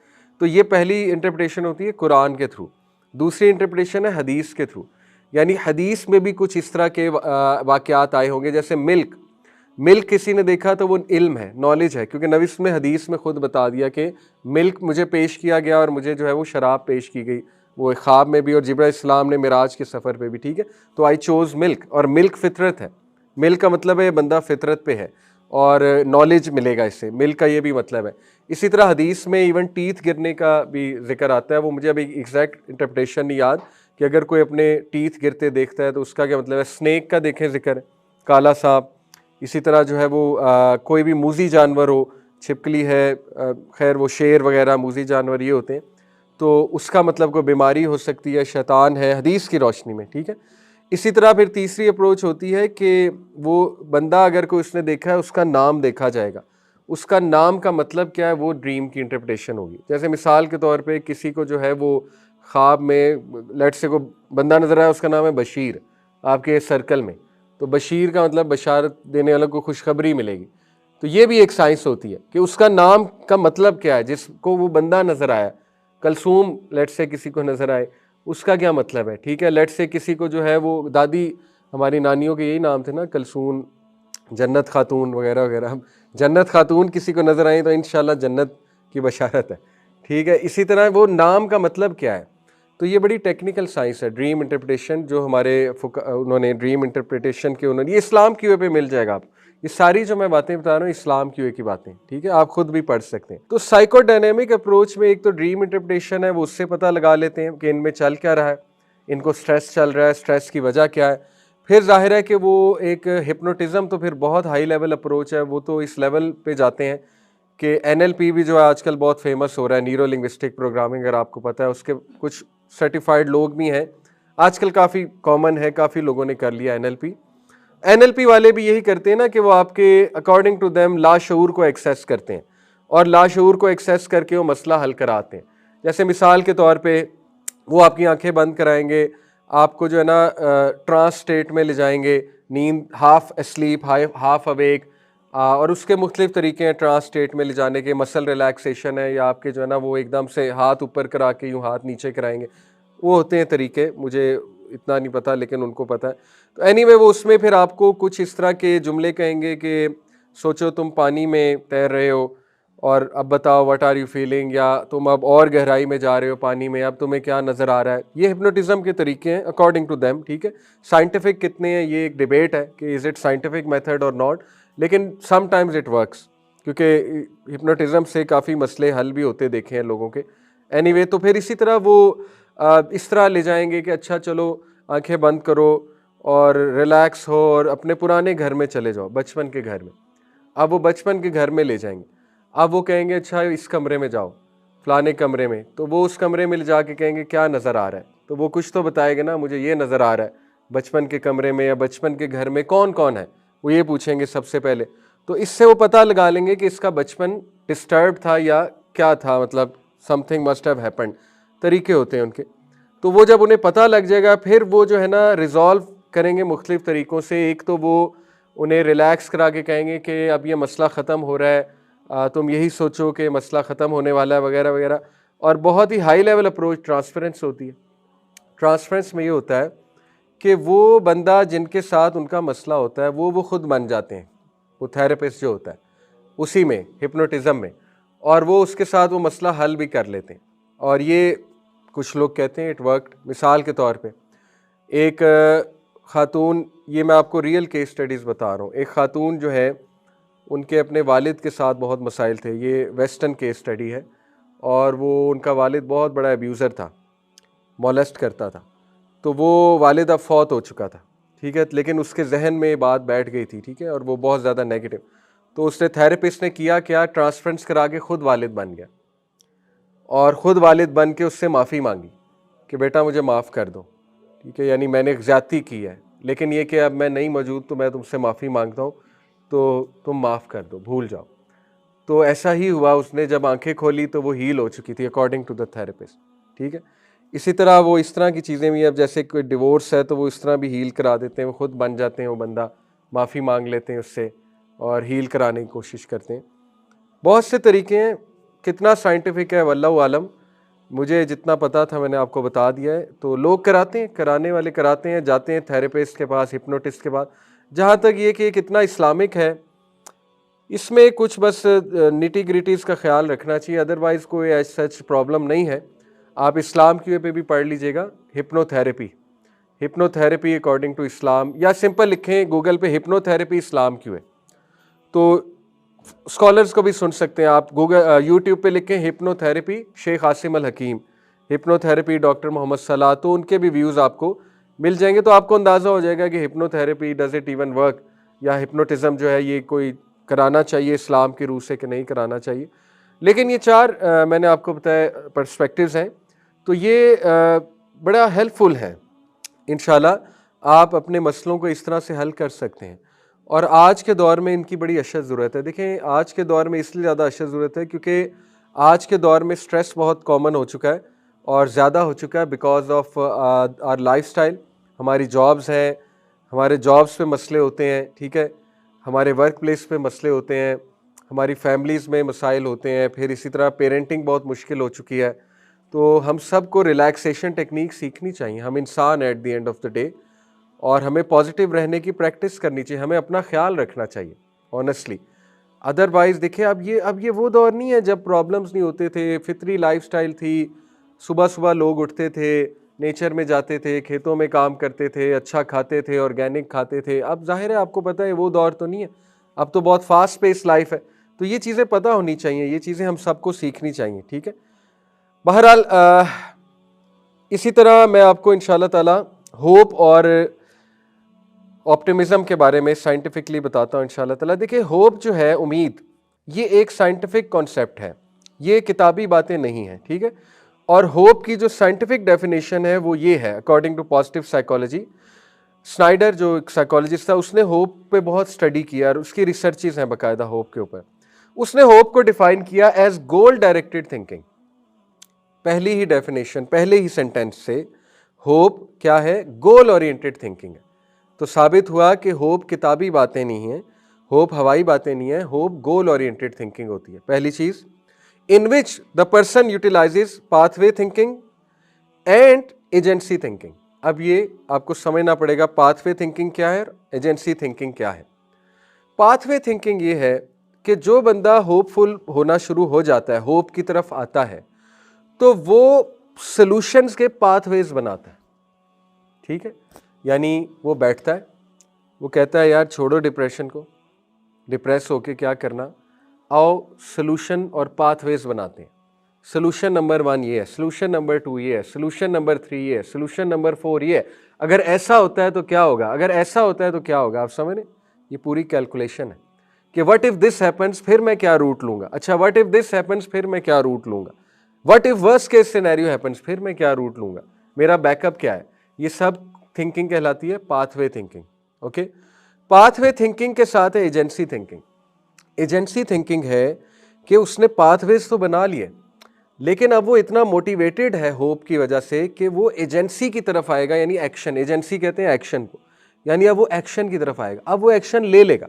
तो ये पहली इंटरप्रिटेशन होती है कुरान के थ्रू। दूसरी इंटरप्रिटेशन है हदीस के थ्रू, यानी हदीस में भी कुछ इस तरह के वाक़यात आए होंगे। जैसे मिल्क किसी ने देखा तो वो इल्म है, नॉलेज है, क्योंकि नबी ने हदीस में खुद बता दिया कि मिल्क मुझे पेश किया गया और मुझे जो है वो शराब पेश की गई, वो ख्वाब में भी और जिब्राइल इस्लाम ने मिराज के सफ़र पे भी, ठीक है। तो आई चोज़ मिल्क, और मिल्क फितरत है। मिल्क का मतलब है बंदा फितरत पे है और नॉलेज मिलेगा इससे, मिल्क का ये भी मतलब है। इसी तरह हदीस में इवन टीथ गिरने का भी जिक्र आता है, वो मुझे अभी एग्जैक्ट इंटरप्रिटेशन नहीं याद कि अगर कोई अपने टीथ गिरते देखता है तो उसका क्या मतलब है। स्नेक का देखें जिक्र, काला सांप। इसी तरह जो है वो कोई भी मूजी जानवर हो, छिपकली है, खैर वो शेर वगैरह मूजी जानवर ये होते हैं, तो उसका मतलब कोई बीमारी हो सकती है, शैतान है, हदीस की रोशनी में, ठीक है। इसी तरह फिर तीसरी अप्रोच होती है कि वो बंदा अगर कोई उसने देखा है उसका नाम देखा जाएगा, उसका नाम का मतलब क्या है, वो ड्रीम की इंटरप्रिटेशन होगी। जैसे मिसाल के तौर पे किसी को जो है वो ख्वाब में लेट से को बंदा नज़र आया, उसका नाम है बशीर आपके सर्कल में, तो बशीर का मतलब बशारत देने वाले को खुशखबरी मिलेगी। तो ये भी एक साइंस होती है कि उसका नाम का मतलब क्या है, जिसको वो बंदा नज़र आया। कलसूम लेट से किसी को नज़र आए, उसका क्या मतलब है, ठीक है। लेट से किसी को जो है वो दादी, हमारी नानियों के यही नाम थे ना, कलसूम, जन्नत खातून वगैरह वगैरह। जन्नत खातून किसी को नज़र आई तो इंशाल्लाह जन्नत की बशारत है, ठीक है। इसी तरह वो नाम का मतलब क्या है। तो ये बड़ी टेक्निकल साइंस है ड्रीम इंटरप्रिटेशन, जो हमारे उन्होंने ड्रीम इंटरप्रिटेशन के उन्होंने, ये इस्लाम की वे पे मिल जाएगा आप, ये सारी जो मैं बातें बता रहा हूँ इस्लाम की वे की बातें, ठीक है, आप खुद भी पढ़ सकते हैं। तो साइकोडायनेमिक अप्रोच में एक तो ड्रीम इंटरप्रिटेशन है, वो उससे पता लगा लेते हैं कि इनमें चल क्या रहा है, इनको स्ट्रेस चल रहा है, स्ट्रेस की वजह क्या है। फिर जाहिर है कि वो एक हिप्नोटिज़म तो फिर बहुत हाई लेवल अप्रोच है, वो तो इस लेवल पे जाते हैं कि NLP भी जो है आजकल बहुत फेमस हो रहा है, न्यूरो लिंग्विस्टिक प्रोग्रामिंग, अगर आपको पता है, उसके कुछ सर्टिफाइड लोग भी हैं आजकल, काफ़ी कॉमन है, काफ़ी लोगों ने कर लिया NLP वाले भी यही करते हैं ना कि वो आपके अकॉर्डिंग टू देम लाशऊर को एक्सेस करते हैं और लाशऊर को एक्सेस करके वो मसला हल कराते हैं। जैसे मिसाल के तौर पे वो आपकी आंखें बंद कराएंगे, आपको जो है ना ट्रांस स्टेट में ले जाएंगे, नींद, हाफ अस्लीप, हाफ अवेक, और उसके मुख्तलिफ तरीके हैं ट्रांस स्टेट में ले जाने के। मसल रिलैक्सेशन है, या आपके जो है ना वो एकदम से हाथ ऊपर करा के यूँ हाथ नीचे कराएंगे, वो होते हैं तरीके, मुझे इतना नहीं पता लेकिन उनको पता है। तो एनीवे वो उसमें फिर आपको कुछ इस तरह के जुमले कहेंगे कि सोचो तुम पानी में तैर रहे हो और अब बताओ व्हाट आर यू फीलिंग, या तुम अब और गहराई में जा रहे हो पानी में, अब तुम्हें क्या नज़र आ रहा है। ये हिप्नोटिज्म के तरीके हैं अकॉर्डिंग टू देम, ठीक है। साइंटिफिक कितने हैं ये एक डिबेट है कि इज़ इट साइंटिफिक मेथड और नॉट, लेकिन समटाइम्स इट वर्क्स, क्योंकि हिप्नोटिज्म से काफ़ी मसले हल भी होते देखे हैं लोगों के। एनीवे तो फिर इसी तरह वो इस तरह ले जाएंगे कि अच्छा चलो आंखें बंद करो और रिलैक्स हो और अपने पुराने घर में चले जाओ, बचपन के घर में। अब वो बचपन के घर में ले जाएंगे, अब वो कहेंगे अच्छा इस कमरे में जाओ, फलाने कमरे में, तो वो उस कमरे में ले जाके कहेंगे क्या नज़र आ रहा है, तो वो कुछ तो बताएगा ना, मुझे ये नज़र आ रहा है बचपन के कमरे में या बचपन के घर में कौन कौन है, वो ये पूछेंगे सबसे पहले। तो इससे वो पता लगा लेंगे कि इसका बचपन डिस्टर्ब था या क्या था, मतलब समथिंग मस्ट हैव हैपेंड, तरीके होते हैं उनके। तो वो जब उन्हें पता लग जाएगा फिर वो जो है ना रिजॉल्व करेंगे मुख्तलिफ तरीक़ों से। एक तो वो उन्हें रिलैक्स करा के कहेंगे कि अब ये मसला ख़त्म हो रहा है, तुम यही सोचो कि मसला ख़त्म होने वाला है वगैरह वगैरह। और बहुत ही हाई लेवल अप्रोच ट्रांसफरेंस होती है। ट्रांसफरेंस में ये होता है कि वो बंदा जिनके साथ उनका मसला होता है वो खुद बन जाते हैं, वो थेरेपिस्ट जो होता है उसी में, हिप्नोटिज़म में, और वो उसके साथ वो मसला हल भी कर लेते हैं। और ये कुछ लोग कहते हैं इट वर्कड। मिसाल के तौर पे एक ख़ातून, ये मैं आपको रियल केस स्टडीज़ बता रहा हूँ, एक ख़ातून जो है उनके अपने वालिद के साथ बहुत मसाइल थे, ये वेस्टर्न केस स्टडी है, और वो उनका वालिद बहुत बड़ा अब्यूज़र था, मोलेस्ट करता था। तो वो वालिद अब फौत हो चुका था, ठीक है, लेकिन उसके जहन में बात बैठ गई थी, ठीक है, और वो बहुत ज़्यादा नेगेटिव। तो उसने थेरेपिस्ट ने किया क्या, ट्रांसफरेंस करा के खुद वालिद बन गया और ख़ुद वालिद बन के उससे माफ़ी मांगी कि बेटा मुझे माफ़ कर दो, ठीक है, यानी मैंने ज़्यादती की है, लेकिन ये कि अब मैं नहीं मौजूद तो मैं तुमसे माफ़ी मांगता हूँ, तो तुम माफ़ कर दो, भूल जाओ। तो ऐसा ही हुआ, उसने जब आंखें खोली तो वो हील हो चुकी थी अकॉर्डिंग टू द थेरेपिस्ट, ठीक है। इसी तरह वो इस तरह की चीज़ें भी, अब जैसे कोई डिवोर्स है तो वो इस तरह भी हील करा देते हैं, वो खुद बन जाते हैं, वो बंदा माफ़ी मांग लेते हैं उससे और हील कराने की कोशिश करते हैं। बहुत से तरीके हैं, कितना साइंटिफिक है वल्लाहु आलम, मुझे जितना पता था मैंने आपको बता दिया है। तो लोग कराते हैं, कराने वाले कराते हैं, जाते हैं थेरेपिस्ट के पास, हिप्नोटिस्ट के पास। जहाँ तक ये कि कितना इस्लामिक है, इसमें कुछ बस निटी ग्रिटीज़ का ख्याल रखना चाहिए, अदरवाइज़ कोई एज सच प्रॉब्लम नहीं है। आप इस्लाम की पे भी पढ़ लीजिएगा, hypnotherapy, hypnotherapy according to Islam, या सिंपल लिखें गूगल पे हिप्नोथेरेपी इस्लाम क्यों है, तो स्कॉलर्स को भी सुन सकते हैं आप। गूगल यूट्यूब पे लिखें हिप्नोथेरेपी शेख आसिम अल हकीम, हिप्नोथेरेपी डॉक्टर मोहम्मद सलाह, तो उनके भी व्यूज़ आपको मिल जाएंगे। तो आपको अंदाज़ा हो जाएगा कि hypnotherapy does it even work, या हिप्नोटिज़म जो है ये कोई कराना चाहिए इस्लाम की रूह से कि नहीं कराना चाहिए। लेकिन ये चार मैंने आपको बताया पर्सपेक्टिव्स हैं, तो ये बड़ा हेल्पफुल है। इंशाल्लाह आप अपने मसलों को इस तरह से हल कर सकते हैं, और आज के दौर में इनकी बड़ी अशद ज़रूरत है। देखें, आज के दौर में इसलिए ज़्यादा अशद ज़रूरत है क्योंकि आज के दौर में स्ट्रेस बहुत कॉमन हो चुका है और ज़्यादा हो चुका है बिकॉज ऑफ आवर लाइफस्टाइल। हमारी जॉब्स हैं, हमारे जॉब्स पे मसले होते हैं, ठीक है, हमारे वर्क प्लेस पे मसले होते हैं, हमारी फैमिलीज़ में मसाइल होते हैं, फिर इसी तरह पेरेंटिंग बहुत मुश्किल हो चुकी है। तो हम सबको रिलैक्सेशन टेक्निक सीखनी चाहिए। हम इंसान eight the end of the day, और हमें पॉजिटिव रहने की प्रैक्टिस करनी चाहिए, हमें अपना ख्याल रखना चाहिए ऑनेस्टली। अदरवाइज़ देखिए, अब ये वो दौर नहीं है जब प्रॉब्लम्स नहीं होते थे, फितरी लाइफस्टाइल थी, सुबह सुबह लोग उठते थे, नेचर में जाते थे, खेतों में काम करते थे, अच्छा खाते थे, ऑर्गेनिक खाते थे। अब जाहिर है आपको पता है वो दौर तो नहीं है, अब तो बहुत फास्ट पेस लाइफ है। तो ये चीज़ें पता होनी चाहिए, ये चीज़ें हम सबको सीखनी चाहिए, ठीक है। बहरहाल इसी तरह मैं आपको इंशाल्लाह ताला होप और ऑप्टिमिज्म के बारे में साइंटिफिकली बताता हूँ इंशाल्लाह ताला। देखिए, होप जो है, उम्मीद, ये एक साइंटिफिक कॉन्सेप्ट है, ये किताबी बातें नहीं हैं, ठीक है। और होप की जो साइंटिफिक डेफिनेशन है वो ये है, according to positive psychology. Snyder जो एक साइकोलॉजिस्ट था, उसने होप पे बहुत स्टडी किया और उसकी रिसर्चेज हैं बाकायदा होप के ऊपर। उसने होप को डिफाइन किया एज गोल डायरेक्टेड थिंकिंग। पहली ही डेफिनेशन, पहले ही सेंटेंस से होप क्या है, गोल ओरिएंटेड थिंकिंग है। तो साबित हुआ कि होप किताबी बातें नहीं हैं, होप हवाई बातें नहीं है, होप गोल ओरिएंटेड थिंकिंग होती है। पहली चीज, in which the person utilizes pathway thinking and agency thinking. अब ये आपको समझना पड़ेगा, पाथवे थिंकिंग क्या है, एजेंसी थिंकिंग क्या है। पाथवे थिंकिंग ये है कि जो बंदा होपफुल होना शुरू हो जाता है, होप की तरफ आता है, तो वो सॉल्यूशंस के पाथवेज बनाता है, ठीक है। यानी वो बैठता है, वो कहता है यार छोड़ो डिप्रेशन को, डिप्रेस होके क्या करना, आओ सॉल्यूशन और पाथवेज बनाते हैं। सॉल्यूशन नंबर 1 ये है, सॉल्यूशन नंबर 2 ये है, सॉल्यूशन नंबर 3 ये है, सॉल्यूशन नंबर 4 ये है। अगर ऐसा होता है तो क्या होगा, अगर ऐसा होता है तो क्या होगा, आप समझ रहे? ये पूरी कैलकुलेशन है कि व्हाट इफ दिस हैपेंस, फिर मैं क्या रूट लूंगा। अच्छा, व्हाट इफ दिस हैपेंस, फिर मैं क्या रूट लूंगा। What if worst case scenario happens, फिर मैं क्या रूट लूंगा, मेरा बैकअप क्या है। ये सब थिंकिंग कहलाती है pathway thinking, okay. Pathway thinking के साथ है एजेंसी थिंकिंग। एजेंसी थिंकिंग है कि उसने पाथवेज तो बना लिए, लेकिन अब वो इतना मोटिवेटेड है होप की वजह से कि वो एजेंसी की तरफ आएगा, यानी एक्शन, एजेंसी कहते हैं एक्शन को, यानी अब वो एक्शन की तरफ आएगा, अब वो एक्शन ले लेगा।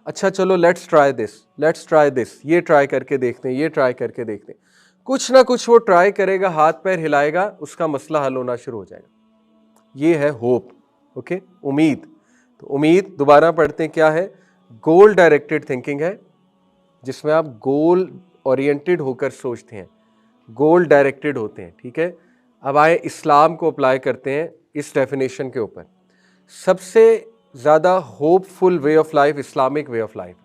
अच्छा चलो, let's try this, let's try this, ये ट्राई करके देखते हैं, ये ट्राई करके देखते हैं। कुछ ना कुछ वो ट्राई करेगा, हाथ पैर हिलाएगा, उसका मसला हल होना शुरू हो जाएगा। ये है होप, ओके, उम्मीद। तो उम्मीद दोबारा पढ़ते हैं क्या है, गोल डायरेक्टेड थिंकिंग है, जिसमें आप गोल ओरिएंटेड होकर सोचते हैं, गोल डायरेक्टेड होते हैं, ठीक है। अब आए इस्लाम को अप्लाई करते हैं इस डेफिनेशन के ऊपर। सबसे ज़्यादा hopeful way of life Islamic way of life,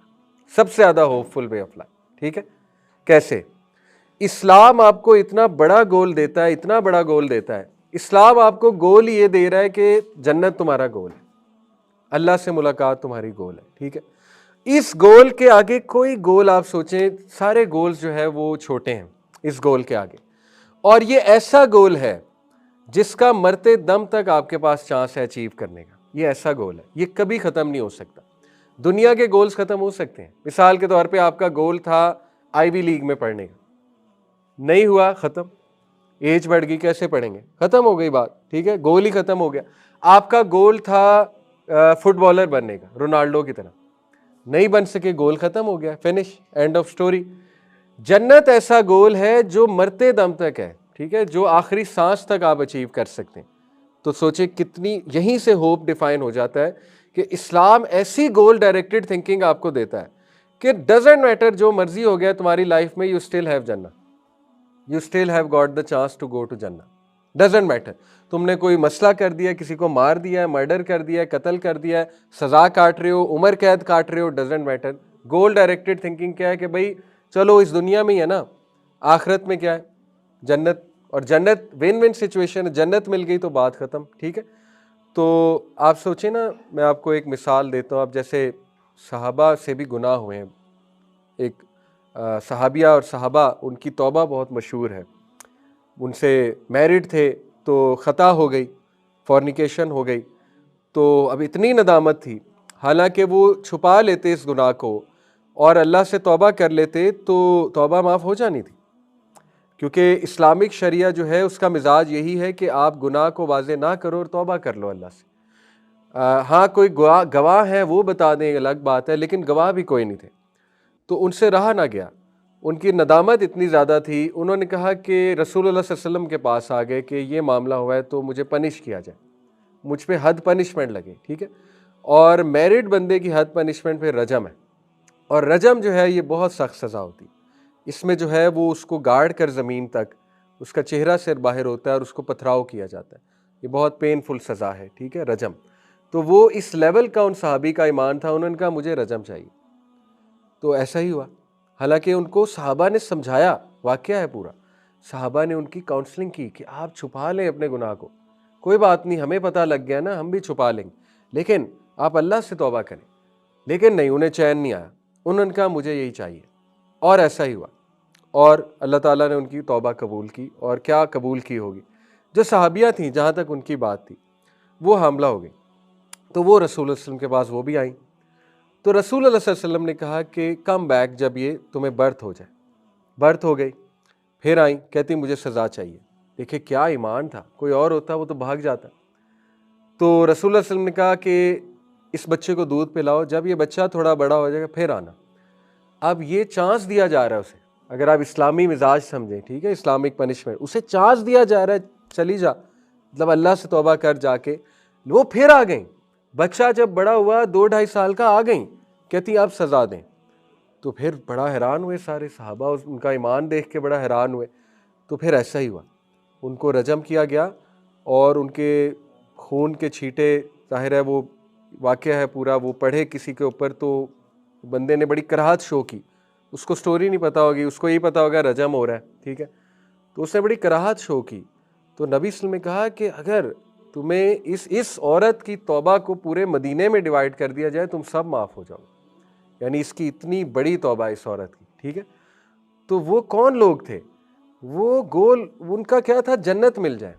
सबसे ज़्यादा होपफुल वे ऑफ लाइफ, ठीक है। कैसे? इस्लाम आपको इतना बड़ा गोल देता है, इतना बड़ा गोल देता है इस्लाम आपको गोल ये दे रहा है कि जन्नत तुम्हारा गोल है, अल्लाह से मुलाकात तुम्हारी गोल है, ठीक है। इस गोल के आगे कोई गोल आप सोचें, सारे गोल्स जो है वो छोटे हैं इस गोल के आगे। और ये ऐसा गोल है जिसका मरते दम तक आपके पास चांस है अचीव करने का। ये ऐसा गोल है, ये कभी ख़त्म नहीं हो सकता। दुनिया के गोल्स ख़त्म हो सकते हैं, मिसाल के तौर पे आपका गोल था आईवी लीग में पढ़ने का, नहीं हुआ, ख़त्म, एज बढ़ गई, कैसे पढ़ेंगे, ख़त्म हो गई बात, ठीक है, गोल ही ख़त्म हो गया। आपका गोल था फुटबॉलर बनने का, रोनाल्डो की तरह, नहीं बन सके, गोल ख़त्म हो गया, फिनिश, एंड ऑफ स्टोरी। जन्नत ऐसा गोल है जो मरते दम तक है, ठीक है, जो आखिरी सांस तक आप अचीव कर सकते हैं। तो सोचे कितनी, यहीं से होप डिफाइन हो जाता है कि इस्लाम ऐसी गोल डायरेक्टेड थिंकिंग आपको देता है कि डजेंट मैटर जो मर्जी हो गया तुम्हारी लाइफ में, यू स्टिल हैव जन्नत, you still have got the chance to go to जन्नत। डजेंट मैटर, तुमने कोई मसला कर दिया, किसी को मार दिया है, मर्डर कर दिया है, कत्ल कर दिया है, सजा काट रहे हो, उम्र कैद काट रहे हो, doesn't matter. Goal directed thinking क्या है कि भाई चलो इस दुनिया में ही है ना, आखिरत में क्या है, जन्नत, और जन्नत विन विन सिचुएशन है, जन्नत मिल गई तो बात ख़त्म, ठीक है। तो आप सोचें ना, मैं आपको एक मिसाल देता हूँ। आप जैसे सहाबा से भी गुनाह हुए हैं, एक सहाबिया और सहाबा, उनकी तौबा बहुत मशहूर है। उनसे मैरिड थे तो ख़ता हो गई, फॉर्निकेशन हो गई, तो अब इतनी नदामत थी, हालांकि वो छुपा लेते इस गुनाह को और अल्लाह से तौबा कर लेते तो तौबा माफ़ हो जानी थी, क्योंकि इस्लामिक शरिया जो है उसका मिजाज यही है कि आप गुनाह को वाजे ना करो और तौबा कर लो अल्लाह से। हाँ, कोई गवाह है वो बता दें, अलग बात है, लेकिन गवाह भी कोई नहीं थे, तो उनसे रहा ना गया। उनकी नदामत इतनी ज़्यादा थी, उन्होंने कहा कि रसूलुल्लाह सल्लल्लाहु अलैहि वसल्लम के पास आ गए कि ये मामला हुआ है तो मुझे पनिश किया जाए, मुझ पे हद पनिशमेंट लगे, ठीक है। और मैरिड बंदे की हद पनिशमेंट पे रजम है, और रजम जो है ये बहुत सख्त सज़ा होती है। इसमें जो है वो उसको गाड़ कर ज़मीन तक, उसका चेहरा सिर बाहर होता है और उसको पथराव किया जाता है। ये बहुत पेनफुल सज़ा है, ठीक है, रजम। तो वो इस लेवल का उन सहाबी का ईमान था, उन्होंने कहा मुझे रजम चाहिए, तो ऐसा ही हुआ। हालांकि उनको सहाबा ने समझाया, वाक़या है पूरा, सहाबा ने उनकी काउंसलिंग की कि आप छुपा लें अपने गुनाह को, कोई बात नहीं, हमें पता लग गया ना, हम भी छुपा लेंगे, लेकिन आप अल्लाह से तौबा करें। लेकिन नहीं, उन्हें चैन नहीं आया, उन्होंने कहा मुझे यही चाहिए, और ऐसा ही हुआ। और अल्लाह ताला ने उनकी तौबा कबूल की, और क्या कबूल की होगी, जो सहाबियाँ थीं जहाँ तक उनकी बात थी, वो हामला हो गई, तो वो रसूल सल्लल्लाहु अलैहि वसल्लम के पास वो भी आई। तो रसूल सल्लल्लाहु अलैहि वसल्लम ने कहा कि कम बैक, जब ये तुम्हें बर्थ हो जाए। बर्थ हो गई, फिर आई, कहती मुझे सज़ा चाहिए। देखिए क्या ईमान था, कोई और होता वो तो भाग जाता। तो रसूल सल्लल्लाहु अलैहि वसल्लम ने कहा कि इस बच्चे को दूध पिलाओ, जब ये बच्चा थोड़ा बड़ा हो जाएगा फिर आना। अब ये चांस दिया जा रहा है उसे, अगर आप इस्लामी मिजाज समझें, ठीक है, इस्लामिक पनिशमेंट, उसे चांस दिया जा रहा है, चली जा, मतलब अल्लाह से तौबा कर जाके। वो फिर आ गई, बच्चा जब बड़ा हुआ 2-2.5 साल का, आ गई, कहती आप सज़ा दें। तो फिर बड़ा हैरान हुए सारे सहाबा, उनका ईमान देख के बड़ा हैरान हुए। तो फिर ऐसा ही हुआ, उनको रजम किया गया, और उनके खून के छींटे, जाहिर है वो वाक़या है पूरा, वो पढ़े किसी के ऊपर तो बंदे ने बड़ी कराहत शो की, उसको स्टोरी नहीं पता होगी, उसको यही पता होगा रजम हो रहा है, ठीक है, तो उसने बड़ी कराहत शो की। तो नबी सल्लल्लाहु अलैहि वसल्लम ने कहा कि अगर तुम्हें इस औरत की तौबा को पूरे मदीने में डिवाइड कर दिया जाए, तुम सब माफ़ हो जाओ, यानी इसकी इतनी बड़ी तौबा इस औरत की, ठीक है। तो वो कौन लोग थे, वो गोल उनका क्या था, जन्नत मिल जाए,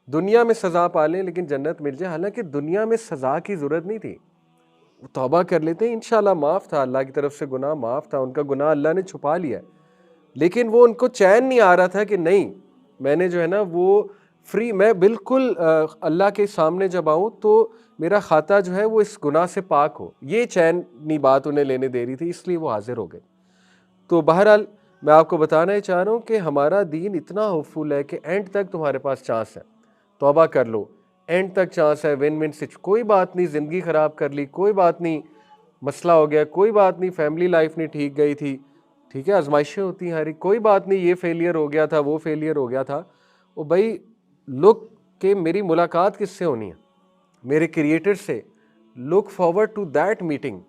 दुनिया में सज़ा पा लें लेकिन जन्नत मिल जाए। हालांकि दुनिया में सज़ा की ज़रूरत नहीं थी, वो तौबा कर लेते हैं, इंशाल्लाह माफ़ था, अल्लाह की तरफ से गुनाह माफ़ था, उनका गुनाह अल्लाह ने छुपा लिया। लेकिन वो उनको चैन नहीं आ रहा था कि नहीं, मैंने जो है ना वो फ्री, मैं बिल्कुल अल्लाह के सामने जब आऊँ तो मेरा खाता जो है वो इस गुनाह से पाक हो, ये चैन बात उन्हें लेने दे रही थी, इसलिए वो हाजिर हो गए। तो बहरहाल मैं आपको बताना ही चाह रहा हूँ कि हमारा दीन इतना होपफुल है कि एंड तक तुम्हारे पास चांस है, तौबा कर लो, एंड तक चांस है, विन विन सिच, कोई बात नहीं, ज़िंदगी ख़राब कर ली, कोई बात नहीं, मसला हो गया, कोई बात नहीं, फैमिली लाइफ नहीं ठीक गई थी, ठीक है, आजमाइशें होती हैं हर एक, कोई बात नहीं, ये फेलियर हो गया था, वो फेलियर हो गया था। वो भाई लुक के मेरी मुलाकात किससे होनी है, मेरे क्रिएटर से। Look forward to that meeting,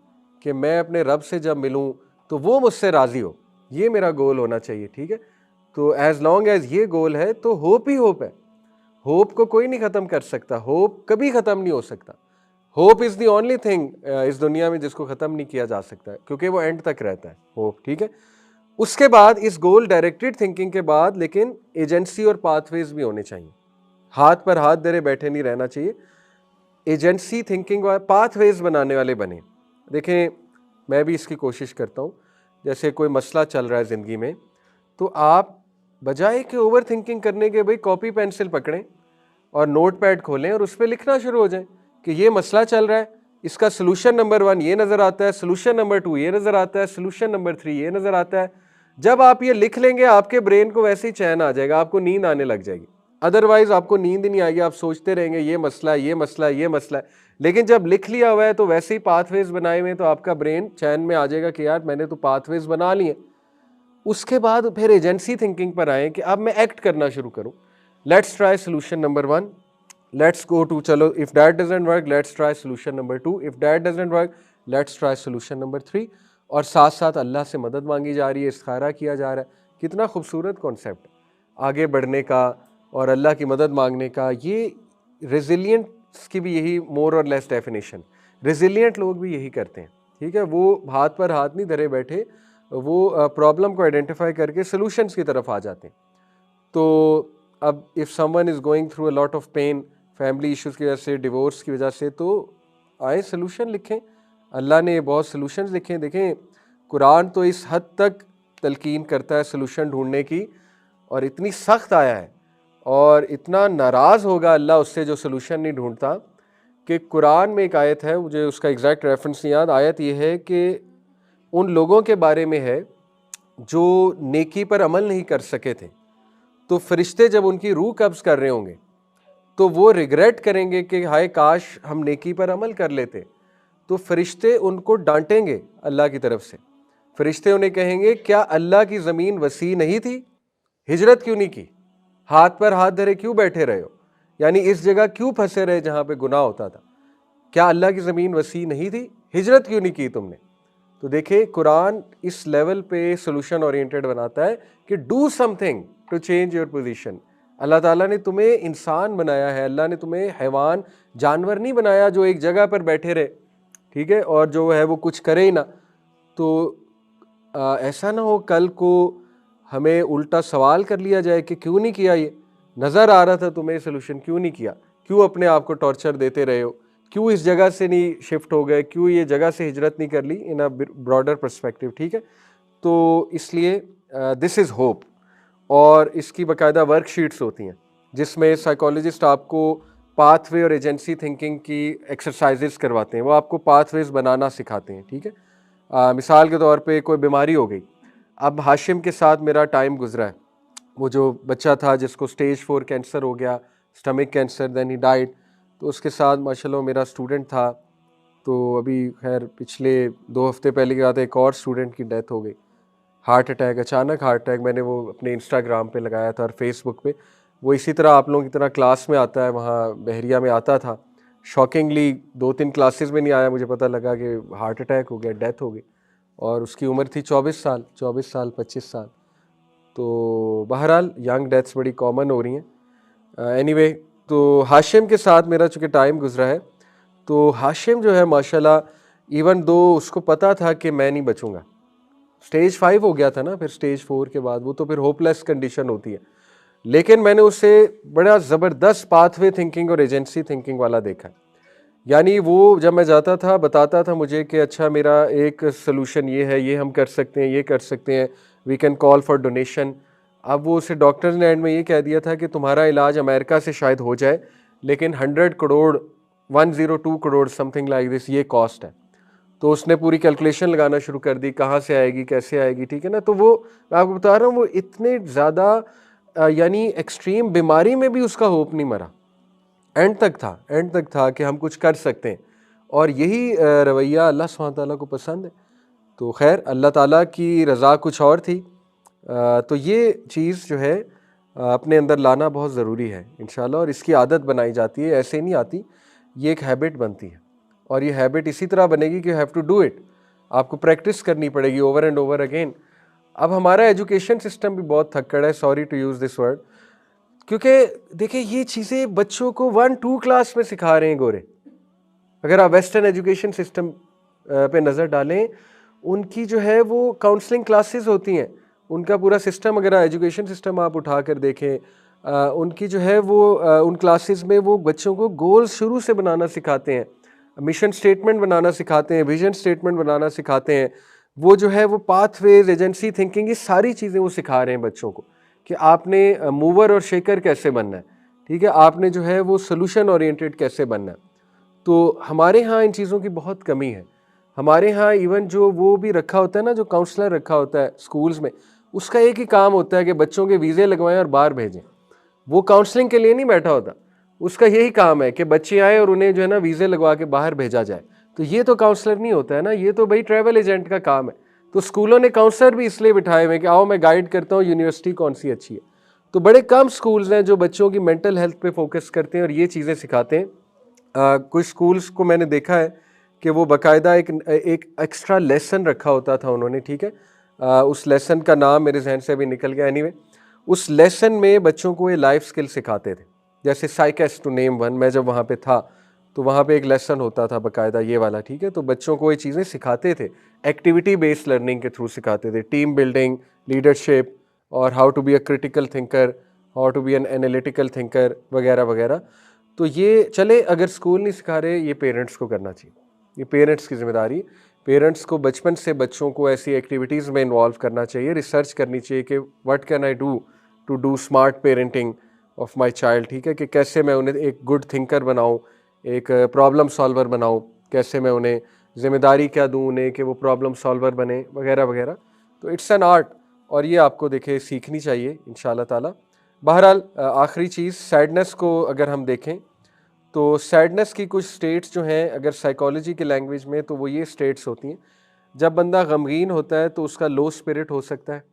कि मैं अपने रब से जब मिलूँ तो वो मुझसे राज़ी हो, ये मेरा गोल होना चाहिए, ठीक है। तो एज़ लॉन्ग एज़ ये गोल है तो होप ही होप है, होप को कोई नहीं ख़त्म कर सकता, होप कभी ख़त्म नहीं हो सकता। Hope is the only thing इस दुनिया में जिसको ख़त्म नहीं किया जा सकता है, क्योंकि वो एंड तक रहता है होप, ठीक है। उसके बाद इस गोल डायरेक्टेड थिंकिंग के बाद लेकिन एजेंसी और पाथवेज भी होने चाहिए। हाथ पर हाथ धरे बैठे नहीं रहना चाहिए, एजेंसी थिंकिंग और पाथवेज बनाने वाले बने। देखें, मैं भी इसकी कोशिश करता हूँ। जैसे कोई मसला चल रहा है ज़िंदगी में, तो आप बजाय कि ओवर थिंकिंग करने के भाई कॉपी पेंसिल पकड़ें और नोट पैड खोलें और उस पर लिखना शुरू हो जाएं कि ये मसला चल रहा है, इसका सोल्यूशन नंबर 1 ये नज़र आता है, सोल्यूशन नंबर 2 ये नज़र आता है, सोल्यूशन नंबर 3 ये नज़र आता है। जब आप ये लिख लेंगे आपके ब्रेन को वैसे ही चैन आ जाएगा, आपको नींद आने लग जाएगी। अदरवाइज आपको नींद नहीं आएगी, आप सोचते रहेंगे ये मसला है, ये मसला है, ये मसला है। लेकिन जब लिख लिया हुआ है तो वैसे ही पाथवेज बनाए हुए, तो आपका ब्रेन चैन में आ जाएगा कि यार मैंने तो पाथवेज बना लिए। उसके बाद फिर एजेंसी थिंकिंग पर आए कि अब मैं एक्ट करना शुरू करूं। Let's try solution number 1, let's go to, चलो if that doesn't work let's try solution number 2, if that doesn't work let's try solution number 3। और साथ साथ अल्लाह से मदद मांगी जा रही है, इस्तिखारा किया जा रहा है। कितना खूबसूरत कॉन्सेप्ट आगे बढ़ने का और अल्लाह की मदद मांगने का। ये रेजिलियंस की भी यही मोर और लेस डेफिनेशन, रेजिलियंट लोग भी यही करते हैं, ठीक है। वो हाथ पर हाथ नहीं धरे बैठे, वो प्रॉब्लम को आइडेंटिफाई करके सोल्यूशंस की तरफ आ जाते हैं। तो अब if someone is going through a lot of pain, family issues की वजह से, डिवोर्स की वजह से, तो आए सोल्यूशन लिखें। अल्लाह ने बहुत सोल्यूशंस लिखे। देखें, कुरान तो इस हद तक तलकीन करता है सोल्यूशन ढूंढने की, और इतनी सख्त आया है और इतना नाराज़ होगा अल्लाह उससे जो सोल्यूशन नहीं ढूंढता, कि कुरान में एक आयत है, मुझे उसका एग्जैक्ट रेफरेंस नहीं याद। आयत ये है कि उन लोगों के बारे में है जो नेकी पर अमल नहीं कर सके थे, तो फरिश्ते जब उनकी रूह कब्ज़ कर रहे होंगे तो वो रिग्रेट करेंगे कि हाय काश हम नेकी पर अमल कर लेते। तो फरिश्ते उनको डांटेंगे अल्लाह की तरफ से। फरिश्ते उन्हें कहेंगे क्या अल्लाह की ज़मीन वसी नहीं थी, हिजरत क्यों नहीं की, हाथ पर हाथ धरे क्यों बैठे रहे हो, यानी इस जगह क्यों फंसे रहे जहाँ पे गुनाह होता था। क्या अल्लाह की ज़मीन वसी नहीं थी, हिजरत क्यों नहीं की तुमने। तो देखिए, कुरान इस लेवल पे सोल्यूशन ओरिएंटेड बनाता है कि do something to change your position. अल्लाह ताला ने तुम्हें इंसान बनाया है, अल्लाह ने तुम्हें हैवान जानवर नहीं बनाया जो एक जगह पर बैठे रहे, ठीक है, और जो है वो कुछ करे ही ना। तो ऐसा ना हो कल को हमें उल्टा सवाल कर लिया जाए कि क्यों नहीं किया, ये नज़र आ रहा था तुम्हें सोल्यूशन, क्यों नहीं किया, क्यों अपने आप को टॉर्चर देते रहे हो, क्यों इस जगह से नहीं शिफ्ट हो गए, क्यों ये जगह से हिजरत नहीं कर ली इन अ ब्रॉडर पर्सपेक्टिव, ठीक है। तो इसलिए दिस इज़ होप, और इसकी बाकायदा वर्कशीट्स होती हैं जिसमें साइकोलॉजिस्ट आपको पाथवे और एजेंसी थिंकिंग की एक्सरसाइजेस करवाते हैं, वो आपको पाथवेज बनाना सिखाते हैं, ठीक है। मिसाल के तौर पे कोई बीमारी हो गई, अब हाशिम के साथ मेरा टाइम गुजरा है, वो जो बच्चा था जिसको स्टेज 4 कैंसर हो गया, stomach cancer, then he died, तो उसके साथ माशाल्लाह मेरा स्टूडेंट था। तो अभी खैर पिछले 2 हफ्ते पहले की बात है, एक और स्टूडेंट की डेथ हो गई, हार्ट अटैक, अचानक हार्ट अटैक। मैंने वो अपने इंस्टाग्राम पे लगाया था और फेसबुक पे। वो इसी तरह आप लोगों की तरह क्लास में आता है, वहाँ बहरिया में आता था। शॉकिंगली 2-3 क्लासेस में नहीं आया, मुझे पता लगा कि हार्ट अटैक हो गया, डेथ हो गई, और उसकी उम्र थी 24 साल, 25 साल। तो बहरहाल यंग डेथ्स बड़ी कॉमन हो रही हैं। एनीवे, तो हाशिम के साथ मेरा चूँकि टाइम गुजरा है, तो हाशिम जो है माशाल्लाह, इवन दो उसको पता था कि मैं नहीं बचूंगा, स्टेज 5 हो गया था ना, फिर स्टेज 4 के बाद वो तो फिर होपलेस कंडीशन होती है, लेकिन मैंने उसे बड़ा ज़बरदस्त पाथवे थिंकिंग और एजेंसी थिंकिंग वाला देखा। यानी वो जब मैं जाता था बताता था मुझे कि अच्छा मेरा एक सोल्यूशन ये है, ये हम कर सकते हैं, ये कर सकते हैं, we can call for donation. अब वो उसे डॉक्टर्स ने एंड में ये कह दिया था कि तुम्हारा इलाज अमेरिका से शायद हो जाए, लेकिन 100 crore 102 crore something like this ये कॉस्ट है। तो उसने पूरी कैलकुलेशन लगाना शुरू कर दी, कहाँ से आएगी, कैसे आएगी, ठीक है ना। तो वो मैं आपको बता रहा हूँ, वो इतने ज़्यादा यानी एक्सट्रीम बीमारी में भी उसका होप नहीं मरा, एंड तक था कि हम कुछ कर सकते हैं। और यही रवैया अल्लाह सुब्हानहू तआला को पसंद है। तो खैर अल्लाह ताला की रज़ा कुछ और थी। तो ये चीज़ जो है अपने अंदर लाना बहुत ज़रूरी है इंशाल्लाह, और इसकी आदत बनाई जाती है, ऐसे नहीं आती, ये एक हैबिट बनती है। और ये हैबिट इसी तरह बनेगी कि you have to do it, आपको प्रैक्टिस करनी पड़ेगी ओवर एंड ओवर अगेन। अब हमारा एजुकेशन सिस्टम भी बहुत थक्कड़ है, sorry to use this word. क्योंकि देखिए ये चीज़ें बच्चों को 1-2 क्लास में सिखा रहे हैं गोरे। अगर आप वेस्टर्न एजुकेशन सिस्टम पे नज़र डालें, उनकी जो है वो काउंसलिंग क्लासेस होती हैं, उनका पूरा सिस्टम अगर एजुकेशन सिस्टम आप उठा कर देखें, उनकी जो है वो उन क्लासेस में वो बच्चों को गोल्स शुरू से बनाना सिखाते हैं, मिशन स्टेटमेंट बनाना सिखाते हैं, विजन स्टेटमेंट बनाना सिखाते हैं, वो जो है वो पाथवेज, एजेंसी थिंकिंग, ये सारी चीज़ें वो सिखा रहे हैं बच्चों को कि आपने मूवर और शेकर कैसे बनना है, ठीक है, आपने जो है वो सोल्यूशन ओरिएंटेड कैसे बनना है। तो हमारे यहाँ इन चीज़ों की बहुत कमी है। हमारे यहाँ इवन जो वो भी रखा होता है ना, जो काउंसलर रखा होता है स्कूल्स में, उसका एक ही काम होता है कि बच्चों के वीज़े लगवाएं और बाहर भेजें। वो काउंसलिंग के लिए नहीं बैठा होता, उसका यही काम है कि बच्चे आए और उन्हें जो है ना वीज़े लगवा के बाहर भेजा जाए। तो ये तो काउंसलर नहीं होता है ना, ये तो भाई ट्रैवल एजेंट का काम है। तो स्कूलों ने काउंसलर भी इसलिए बिठाए हुए कि आओ मैं गाइड करता हूँ यूनिवर्सिटी कौन सी अच्छी है। तो बड़े कम स्कूल्स हैं जो बच्चों की मेंटल हेल्थ पे फोकस करते हैं और ये चीज़ें सिखाते हैं। कुछ स्कूल्स को मैंने देखा है कि वो बाकायदा एक एक्स्ट्रा लेसन रखा होता था उन्होंने, ठीक है। उस लेसन का नाम मेरे जहन से अभी निकल गया, एनीवे उस लेसन में बच्चों को ये लाइफ स्किल सिखाते थे, जैसे साइकेस टू नेम वन। मैं जब वहाँ पे था तो वहाँ पे एक लेसन होता था बाकायदा ये वाला, ठीक है। तो बच्चों को ये चीज़ें सिखाते थे, एक्टिविटी बेस्ड लर्निंग के थ्रू सिखाते थे, टीम बिल्डिंग, लीडरशिप और how to be a critical thinker, how to be an analytical thinker वगैरह वगैरह। तो ये चले, अगर स्कूल नहीं सिखा रहे, ये पेरेंट्स को करना चाहिए, ये पेरेंट्स की जिम्मेदारी। पेरेंट्स को बचपन से बच्चों को ऐसी एक्टिविटीज़ में इन्वॉल्व करना चाहिए, रिसर्च करनी चाहिए कि what can I do to do smart parenting of my child, ठीक है, कि कैसे मैं उन्हें एक गुड थिंकर बनाऊँ, एक प्रॉब्लम सॉल्वर बनाऊँ, कैसे मैं उन्हें जिम्मेदारी क्या दूँ उन्हें कि वो प्रॉब्लम सॉल्वर बने वगैरह वगैरह। तो इट्स एन आर्ट और ये आपको देखे सीखनी चाहिए इंशाल्लाह ताला। बहरहाल आखिरी चीज़, सैडनेस को अगर हम देखें तो सैडनेस की कुछ स्टेट्स जो हैं अगर साइकोलॉजी की लैंग्वेज में, तो वो ये स्टेट्स होती हैं। जब बंदा गमगीन होता है तो उसका लो स्पिरिट हो सकता है,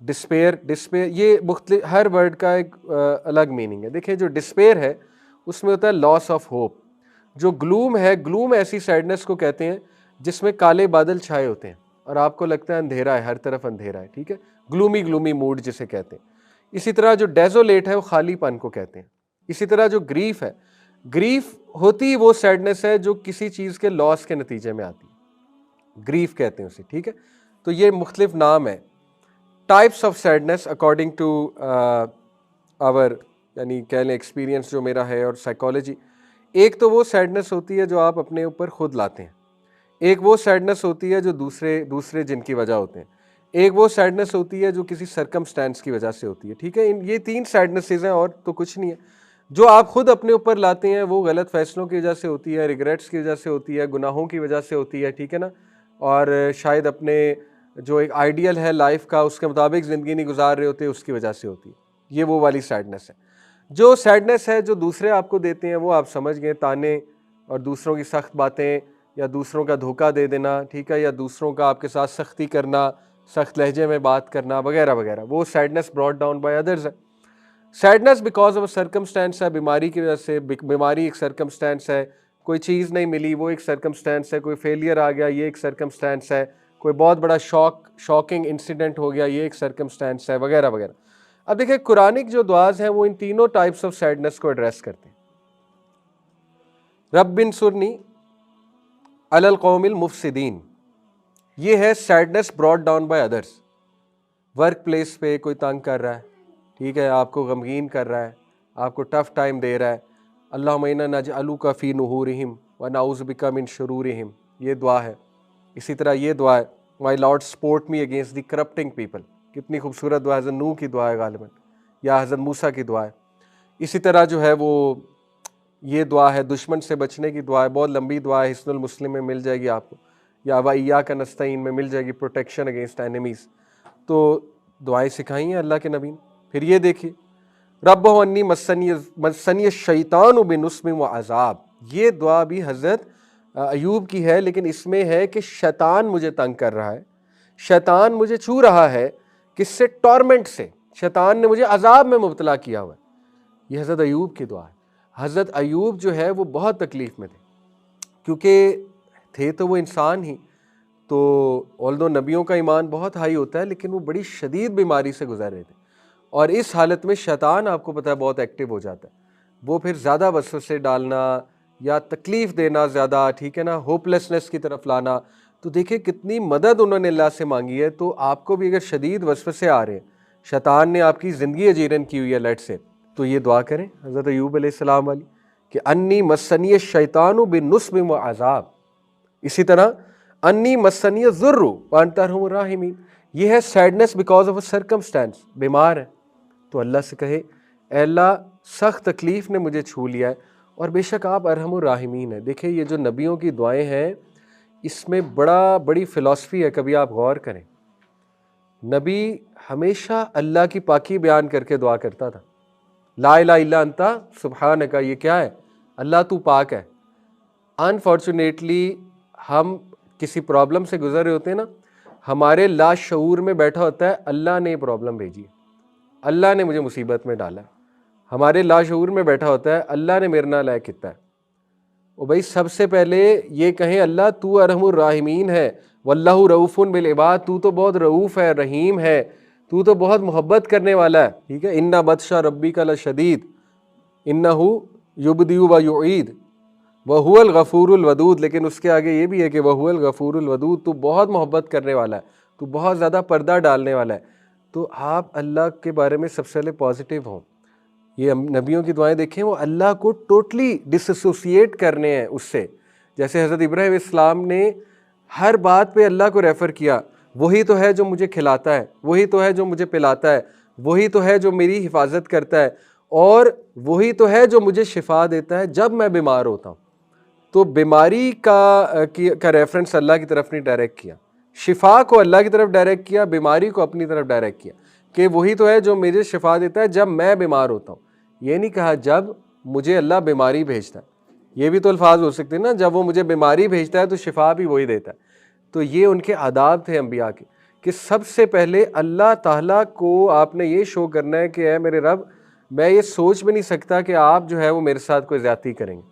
डिस्पेयर, ये मुख्तलिफ हर वर्ड का एक अलग मीनिंग है। देखिए जो डिस्पेयर है उसमें होता है लॉस ऑफ होप। जो ग्लूम है, ग्लूम ऐसी सैडनेस को कहते हैं जिसमें काले बादल छाए होते हैं और आपको लगता है अंधेरा है, हर तरफ अंधेरा है, ठीक है, ग्लूमी ग्लूमी मूड जिसे कहते हैं। इसी तरह जो डेजोलेट है वो खालीपन को कहते हैं। इसी तरह जो ग्रीफ है, ग्रीफ होती वो सैडनेस है जो किसी चीज़ के लॉस के नतीजे में आती है, ग्रीफ कहते हैं उसे, ठीक है। तो ये मुख्तलिफ नाम है। Types of sadness according to our, यानी कह लें एक्सपीरियंस जो मेरा है और साइकोलॉजी। एक तो वो सैडनेस होती है जो आप अपने ऊपर खुद लाते हैं, एक वो सैडनेस होती है जो दूसरे जिनकी वजह होते हैं, एक वो सैडनेस होती है जो किसी सरकमस्टेंस की वजह से होती है, ठीक है। ये 3 सैडनेसेस हैं और तो कुछ नहीं है। जो आप खुद अपने ऊपर लाते हैं वो गलत फैसलों की वजह से होती है, रिग्रेट्स की वजह से होती है, गुनाहों की वजह से होती है, ठीक है ना। और शायद अपने जो एक आइडियल है लाइफ का उसके मुताबिक ज़िंदगी नहीं गुजार रहे होते, उसकी वजह से होती है। ये वो वाली सैडनेस है। जो सैडनेस है जो दूसरे आपको देते हैं वो आप समझ गए, ताने और दूसरों की सख्त बातें या दूसरों का धोखा दे देना, ठीक है, या दूसरों का आपके साथ सख्ती करना, सख्त लहजे में बात करना वगैरह वगैरह, वो sadness brought down by others है। सैडनेस बिकॉज ऑफ सर्कमस्टेंस है, बीमारी की वजह से, बीमारी एक सर्कमस्टेंस है, कोई चीज़ नहीं मिली वो एक सर्कमस्टेंस है, कोई फेलियर आ गया ये एक सर्कमस्टेंस है, कोई बहुत बड़ा शॉकिंग इंसिडेंट हो गया ये एक सर्कमस्टेंस है वगैरह वगैरह। अब देखिए कुरानिक जो दुआज हैं वो इन तीनों टाइप्स ऑफ सैडनेस को एड्रेस करते हैं। रब्बिन सुरनी अलल कौमिल मुफसिदीन, ये है sadness brought down by others. Work place पे कोई तंग कर रहा है, ठीक है, आपको गमगीन कर रहा है, आपको टफ टाइम दे रहा है, अल्लाहुम्मा इन्ना नजअलुका फी नुहूरिहिम व नऊज़ु बिका मिन शुरूरिहिम, ये दुआ है। इसी तरह ये दुआ है, my lord support me against the corrupting people, कितनी खूबसूरत दुआ है, हज़रत नूह की दुआ है गालिबन, या हज़रत मूसा की दुआ है। इसी तरह जो है वो ये दुआ है, दुश्मन से बचने की दुआ है, बहुत लंबी दुआ है, हिस्नुल मुस्लिम में मिल जाएगी आपको, या व इय्याका नस्तईन में मिल जाएगी, प्रोटेक्शन अगेंस्ट एनिमीज़। तो दुआएं सिखाई हैं अल्लाह के नबी ने। फिर ये देखिए, रब्बो अन्नी मस्सनी शैतान बिनुस्मिन व अज़ाब, ये दुआ भी हज़रत अयूब की है, लेकिन इसमें है कि शैतान मुझे तंग कर रहा है, शैतान मुझे छू रहा है, किससे, टॉर्मेंट से, शैतान ने मुझे अजाब में मुब्तला किया हुआ है। ये हज़रत अयूब की दुआ है। हज़रत अयूब जो है वो बहुत तकलीफ़ में थे, क्योंकि थे तो वो इंसान ही, तो ऑल्दो नबियों का ईमान बहुत हाई होता है, लेकिन वो बड़ी शदीद बीमारी से गुजर रहे थे। और इस हालत में शैतान आपको पता है बहुत एक्टिव हो जाता है, वो फिर ज़्यादा वसवसे डालना या तकलीफ़ देना ज़्यादा, ठीक है ना, होपलेसनेस की तरफ लाना। तो देखिए कितनी मदद उन्होंने अल्लाह से मांगी है। तो आपको भी अगर शदीद वसवसे आ रहे हैं, शैतान ने आपकी ज़िंदगी अजीरन की हुई है लेट से, तो ये दुआ करें हज़रत अय्यूब अलैहिस्सलाम वाली कि अन्नी मस्सनी शैतानु बिनुस्ब व अज़ाब। इसी तरह अन्नी मस्सनी ज़ुर्रु व अंता अर्हमुर राहिमीन, ये है sadness because of a circumstance, बीमार है तो अल्लाह से कहे ऐ अल्लाह सख्त तकलीफ़ ने मुझे छू लिया है और बेशक आप अरहमुर राहिमीन है। देखिए ये जो नबियों की दुआएं हैं इसमें बड़ी फ़िलॉसफी है, कभी आप गौर करें। नबी हमेशा अल्लाह की पाकी बयान करके दुआ करता था, ला इलाहा इल्ला अंता सुब्हानका, ये क्या है, अल्लाह तू पाक है। अनफॉर्चुनेटली हम किसी प्रॉब्लम से गुजर रहे होते हैं ना, हमारे लाशऊर में बैठा होता है अल्लाह ने प्रॉब्लम भेजी है, अल्लाह ने मुझे मुसीबत में डाला है। हमारे लाशऊर में बैठा होता है अल्लाह ने मेरे नाल ऐ किता है। ओ भाई सबसे पहले ये कहें अल्लाह तू अरहमुर राहिमीन है, वल्लाहु रऊफ़ुन बिल इबाद, तू तो बहुत रऊफ़ है, रहीम है, तू तो बहुत मोहब्बत करने वाला है, ठीक है। इन्ना बतशा रब्बिका लशदीद इन्नहु युबदिउ व युईद वहुवल गफूरुल वदूद। लेकिन उसके आगे ये भी है कि वहुवल गफूरुल वदूद, तू बहुत मोहब्बत करने वाला है, तू बहुत ज़्यादा पर्दा डालने वाला है। तो आप अल्लाह के बारे में सबसे पहले पॉजिटिव हों। ये नबियों की दुआएं देखें, वो अल्लाह को टोटली डिसोसिएट करने हैं उससे। जैसे हज़रत इब्राहीम इस्लाम ने हर बात पे अल्लाह को रेफ़र किया, वही तो है जो मुझे खिलाता है, वही तो है जो मुझे पिलाता है, वही तो है जो मेरी हिफाजत करता है, और वही तो है जो मुझे शिफा देता है जब मैं बीमार होता हूँ। तो बीमारी का रेफरेंस अल्लाह की तरफ नहीं डायरेक्ट किया, शिफा को अल्लाह की तरफ डायरेक्ट किया, बीमारी को अपनी तरफ डायरेक्ट किया कि वही तो है जो मुझे शिफा देता है जब मैं बीमार होता हूँ। ये नहीं कहा जब मुझे अल्लाह बीमारी भेजता है, ये भी तो अल्फाज हो सकते हैं ना, जब वो मुझे बीमारी भेजता है तो शिफा भी वही देता है। तो ये उनके आदाब थे अम्बिया के कि सबसे पहले अल्लाह ताला को आपने ये शो करना है कि ऐ मेरे रब, मैं ये सोच भी नहीं सकता कि आप जो है वो मेरे साथ कोई ज़्यादती करेंगे,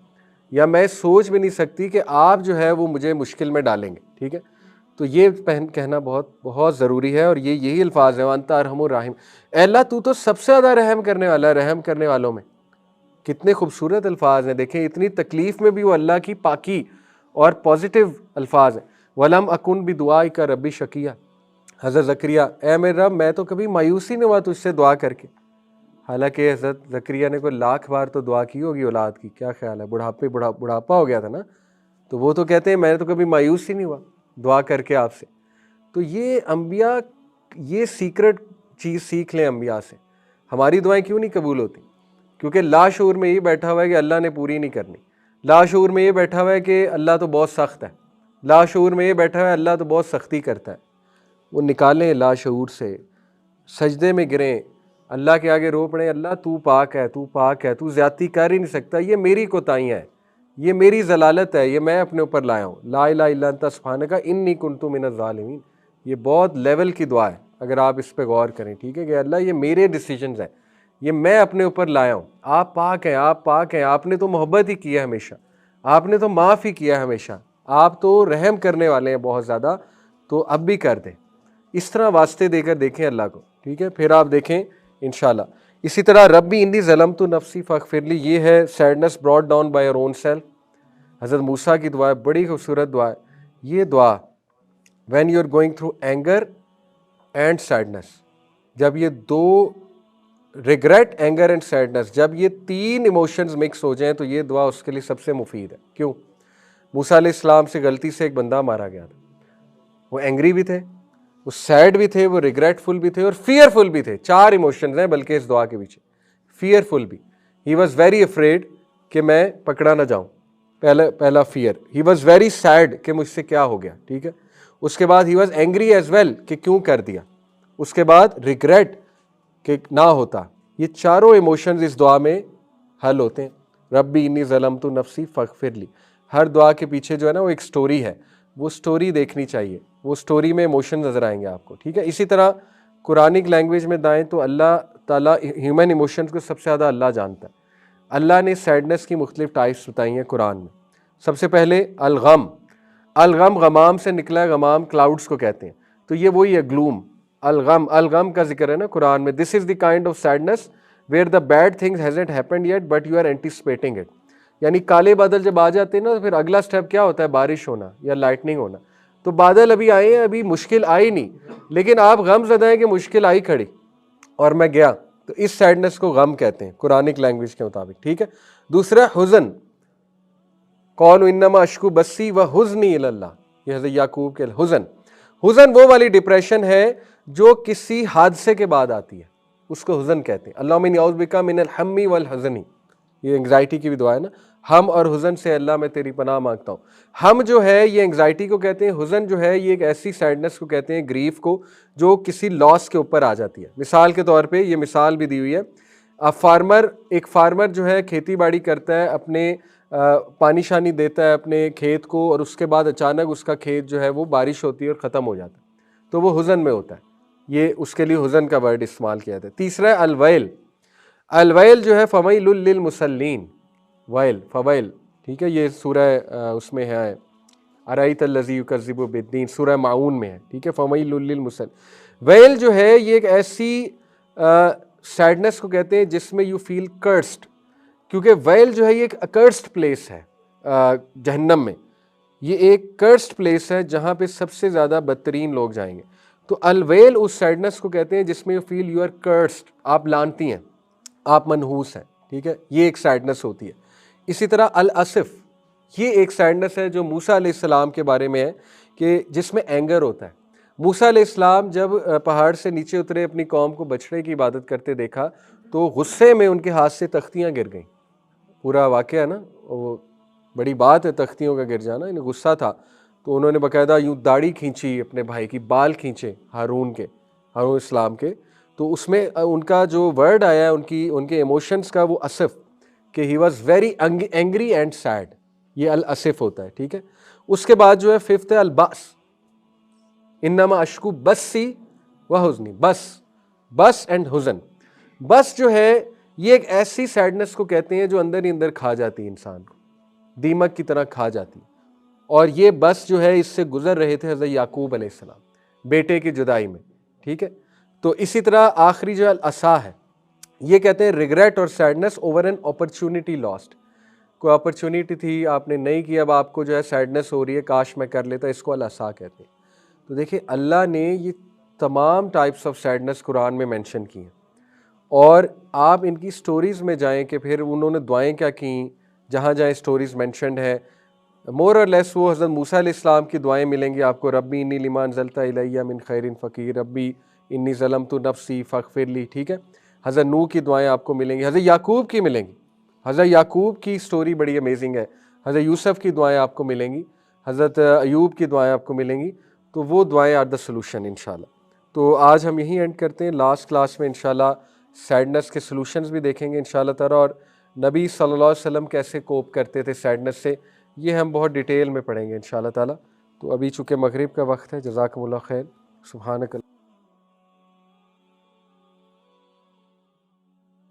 या मैं सोच भी नहीं सकती कि आप जो है वो मुझे मुश्किल में डालेंगे, ठीक है। तो ये कहना बहुत बहुत ज़रूरी है, और ये यही अल्फाज है अंता अरहमुर राहिम, अल्लाह तू तो सबसे ज़्यादा रहम करने वाला है, रहम करने वालों में। कितने खूबसूरत अल्फाज हैं, देखें इतनी तकलीफ़ में भी वो अल्लाह की पाकी और पॉजिटिव अल्फाज हैं। वलम अकुन भी दुआ का रब्बी शकिया, हज़रत ज़करिया, ए मेरे रब मैं तो कभी मायूस ही नहीं हुआ तुझसे दुआ करके। हालांकि हज़रत ज़करिया ने कोई लाख बार तो दुआ की होगी औलाद की, क्या ख्याल है, बुढ़ापा हो गया था ना, तो वो तो कहते हैं मैंने तो कभी मायूस ही नहीं हुआ दुआ करके आपसे। तो ये अम्बिया ये सीक्रेट चीज़ सीख लें अम्बिया से। हमारी दुआएं क्यों नहीं कबूल होती? क्योंकि लाशऊर में ये बैठा हुआ है कि अल्लाह ने पूरी नहीं करनी, लाशऊर में ये बैठा हुआ है कि अल्लाह तो बहुत सख्त है, लाशऊर में ये बैठा हुआ है अल्लाह तो बहुत सख्ती करता है। वो निकालें लाशऊर से, सजदे में गिरें, अल्लाह के आगे रो पड़े, अल्लाह तू पाक है, तू पाक है, तू ज़्यादती कर ही नहीं सकता, ये मेरी कोताही है, ये मेरी जलालत है, ये मैं अपने ऊपर लाया हूँ। ला इलाहा इल्ला अंता सुब्हानका इन्नी कुन्तु मिनज़ ज़ालिमीन। ये बहुत लेवल की दुआ है, अगर आप इस पर गौर करें, ठीक है, कि अल्लाह ये मेरे डिसीजंस हैं, ये मैं अपने ऊपर लाया हूँ, आप पाक हैं, आप पाक हैं, आपने तो मोहब्बत ही की है हमेशा, आपने तो माफ़ ही किया है हमेशा, आप तो रहम करने वाले हैं बहुत ज़्यादा, तो अब भी कर दें। इस तरह वास्ते देकर देखें अल्लाह को, ठीक है, फिर आप देखें इंशाल्लाह। इसी तरह रब्बी इन्नी ज़लमतु नफ्सी फ़ग़फ़िरली, ये है sadness brought down by your own self. हज़रत मूसा की दुआ है, बड़ी खूबसूरत दुआ है ये दुआ, when you are going through anger and sadness, जब ये दो रिग्रेट, एंगर एंड सैडनेस, जब ये तीन इमोशंस मिक्स हो जाएं तो ये दुआ उसके लिए सबसे मुफीद है। क्यों? मूसा अलैहिस्सलाम से गलती से एक बंदा मारा गया था, वो एंग्री भी थे, वो सैड भी थे, वो रिग्रेटफुल भी थे और फियरफुल भी थे। चार इमोशंस हैं बल्कि इस दुआ के पीछे। फियरफुल भी, ही वॉज वेरी अफ्रेड कि मैं पकड़ा ना जाऊं, पहला fear. He was very sad कि मुझसे क्या हो गया, ठीक है। उसके बाद he was angry as well कि क्यों कर दिया। उसके बाद रिग्रेट कि ना होता। ये चारों इमोशंस इस दुआ में हल होते हैं। रब्बी इन्नी ज़लमतु नफ्सी फ़ग़फ़िरली, हर दुआ के पीछे जो है ना वो एक स्टोरी है, वो स्टोरी देखनी चाहिए, वो स्टोरी में इमोशन नज़र आएंगे आपको, ठीक है। इसी तरह कुरानिक लैंग्वेज में दाएं तो अल्लाह ताला ह्यूमन इमोशंस को सबसे ज़्यादा अल्लाह जानता है। अल्लाह ने सैडनेस की मुख्तलिफ टाइप्स बताई हैं कुरान में। सबसे पहले अलगम, अलगम गमाम से निकला है, गमाम क्लाउड्स को कहते हैं, तो ये वही है ग्लूम, अलगम, अलगम का जिक्र है ना कुरान में, this is the kind of sadness where the bad things hasn't happened yet but you are anticipating it. यानी काले बादल जब आ जाते हैं ना तो फिर अगला स्टेप क्या होता है, बारिश होना या लाइटनिंग होना। तो बादल अभी आए हैं, अभी मुश्किल आई नहीं, लेकिन आप गम ज़दा हैं कि मुश्किल आई खड़ी और मैं गया, तो इस सैडनेस को गम कहते हैं कुरानिक लैंग्वेज के मुताबिक, ठीक है। दूसरा हुज़न, कौल इन्नमा अशकु बस्सी व हुज़नी इलल्लाह, ये हज़रत याकूब के हुज़न। हुज़न वो वाली डिप्रेशन है जो किसी हादसे के बाद आती है, उसको हुज़न कहते हैं। अल्लाहुम्मा इन्नी औज़ु बिका मिनल हम्मी वल हज़नी, ये एंग्जाइटी की भी दुआ है ना, हम और हुज़न से अल्लाह मैं तेरी पनाह मांगता हूँ। हम जो है ये एंग्जाइटी को कहते हैं, हुज़न जो है ये एक ऐसी सैडनेस को कहते हैं, ग्रीफ को, जो किसी लॉस के ऊपर आ जाती है। मिसाल के तौर पे ये मिसाल भी दी हुई है, एक फार्मर जो है खेती बाड़ी करता है, अपने पानी शानी देता है अपने खेत को, और उसके बाद अचानक उसका खेत जो है वो बारिश होती है और ख़त्म हो जाता है, तो वो हुज़न में होता है। ये उसके लिए हुज़न का वर्ड इस्तेमाल किया जाता है। तीसरा है अलवैल। अलवैल जो है फ़वैलुल लिल मुसल्लीन, वैल फ़वैल, ठीक है, ये सूरह उसमें है अराइतल्लज़ी युकज़्ज़िबु बिद्दीन, सूरह माऊन में है, ठीक है। फ़वैलुल लिल मुसल्लीन, वैल जो है ये एक ऐसी सैडनेस को कहते हैं जिसमें यू फील कर्स्ड, क्योंकि वैल जो है ये एक अकर्स्ड प्लेस है जहन्नम में, ये एक कर्स्ड प्लेस है जहाँ पे सबसे ज़्यादा बदतरीन लोग जाएंगे। तो अलवेल उस सैडनेस को कहते हैं जिसमें you feel you are cursed, आप लानती हैं, आप मनहूस हैं, ठीक है, ये एक सैडनेस होती है। इसी तरह अल असिफ, ये एक सैडनेस है जो मूसा अलैहिस्सलाम के बारे में है कि जिसमें एंगर होता है। मूसा अलैहिस्सलाम जब पहाड़ से नीचे उतरे, अपनी कौम को बछड़े की इबादत करते देखा, तो गुस्से में उनके हाथ से तख्तियाँ गिर गईं। पूरा वाक़या ना, वो बड़ी बात है तख्तियों का गिर जाना, इन्हें गुस्सा था, तो उन्होंने बाकायदा यूँ दाढ़ी खींची अपने भाई की, बाल खींचे हारून इस्लाम के, तो उसमें उनका जो वर्ड आया है उनके इमोशंस का, वो असफ, कि he was very angry and sad, ये अल असफ होता है, ठीक है। उसके बाद जो है फिफ्थ है अल बस, इन्नमा अशकु बस्सी व हुज़नी, बस एंड हुज़न। बस जो है ये एक ऐसी सैडनेस को कहते हैं जो अंदर ही अंदर खा जाती है इंसान को, दीमक की तरह खा जाती है। और ये बस जो है इससे गुजर रहे थे हज़रत याकूब अलैहिस्सलाम बेटे की जुदाई में, ठीक है। तो इसी तरह आखिरी जो असा है, ये कहते हैं रिग्रेट और sadness over an opportunity lost. कोई अपॉर्चुनिटी थी, आपने नहीं की, अब आपको जो है सैडनेस हो रही है, काश मैं कर लेता, इसको अल असा कहते हैं। तो देखिए अल्लाह ने ये तमाम टाइप्स ऑफ सैडनेस कुरान में मेंशन की हैं, और आप इनकी स्टोरीज़ में जाएं कि फिर उन्होंने दुआएं क्या की, जहाँ जहाँ स्टोरीज़ मेंशनड है, मोर और लेस वो हज़रत मूसा अलैहिस्सलाम की दुआएं मिलेंगी आपको, रब्बी इन्नी लिमा अंज़लता इलैया मिन खैरिन फ़कीर, रब्बी इन्नी ज़लमतु नफ्सी फ़ग़फ़िरली, ठीक है। हज़रत नूह की दुआएं आपको मिलेंगी, हज़रत याकूब की मिलेंगी, हज़रत याकूब की स्टोरी बड़ी अमेजिंग है, हज़रत यूसुफ़ की दुआएं आपको मिलेंगी, हज़रत अयूब की दुआएं आपको मिलेंगी। तो वो दुआएं आर द सलूशन इंशाल्लाह। तो आज हम यहीं एंड करते हैं, लास्ट क्लास में इंशाल्लाह सैडनेस के सलूशंस भी देखेंगे इंशाल्लाह ताला, और नबी सल्लल्लाहु अलैहि वसल्लम कैसे कोप करते थे सैडनेस से, ये हम बहुत डिटेल में पढ़ेंगे इंशाल्लाह ताला। तो अभी चूँकि मगरिब का वक्त है, जज़ाकुमुल्लाह खैर, सुब्हानक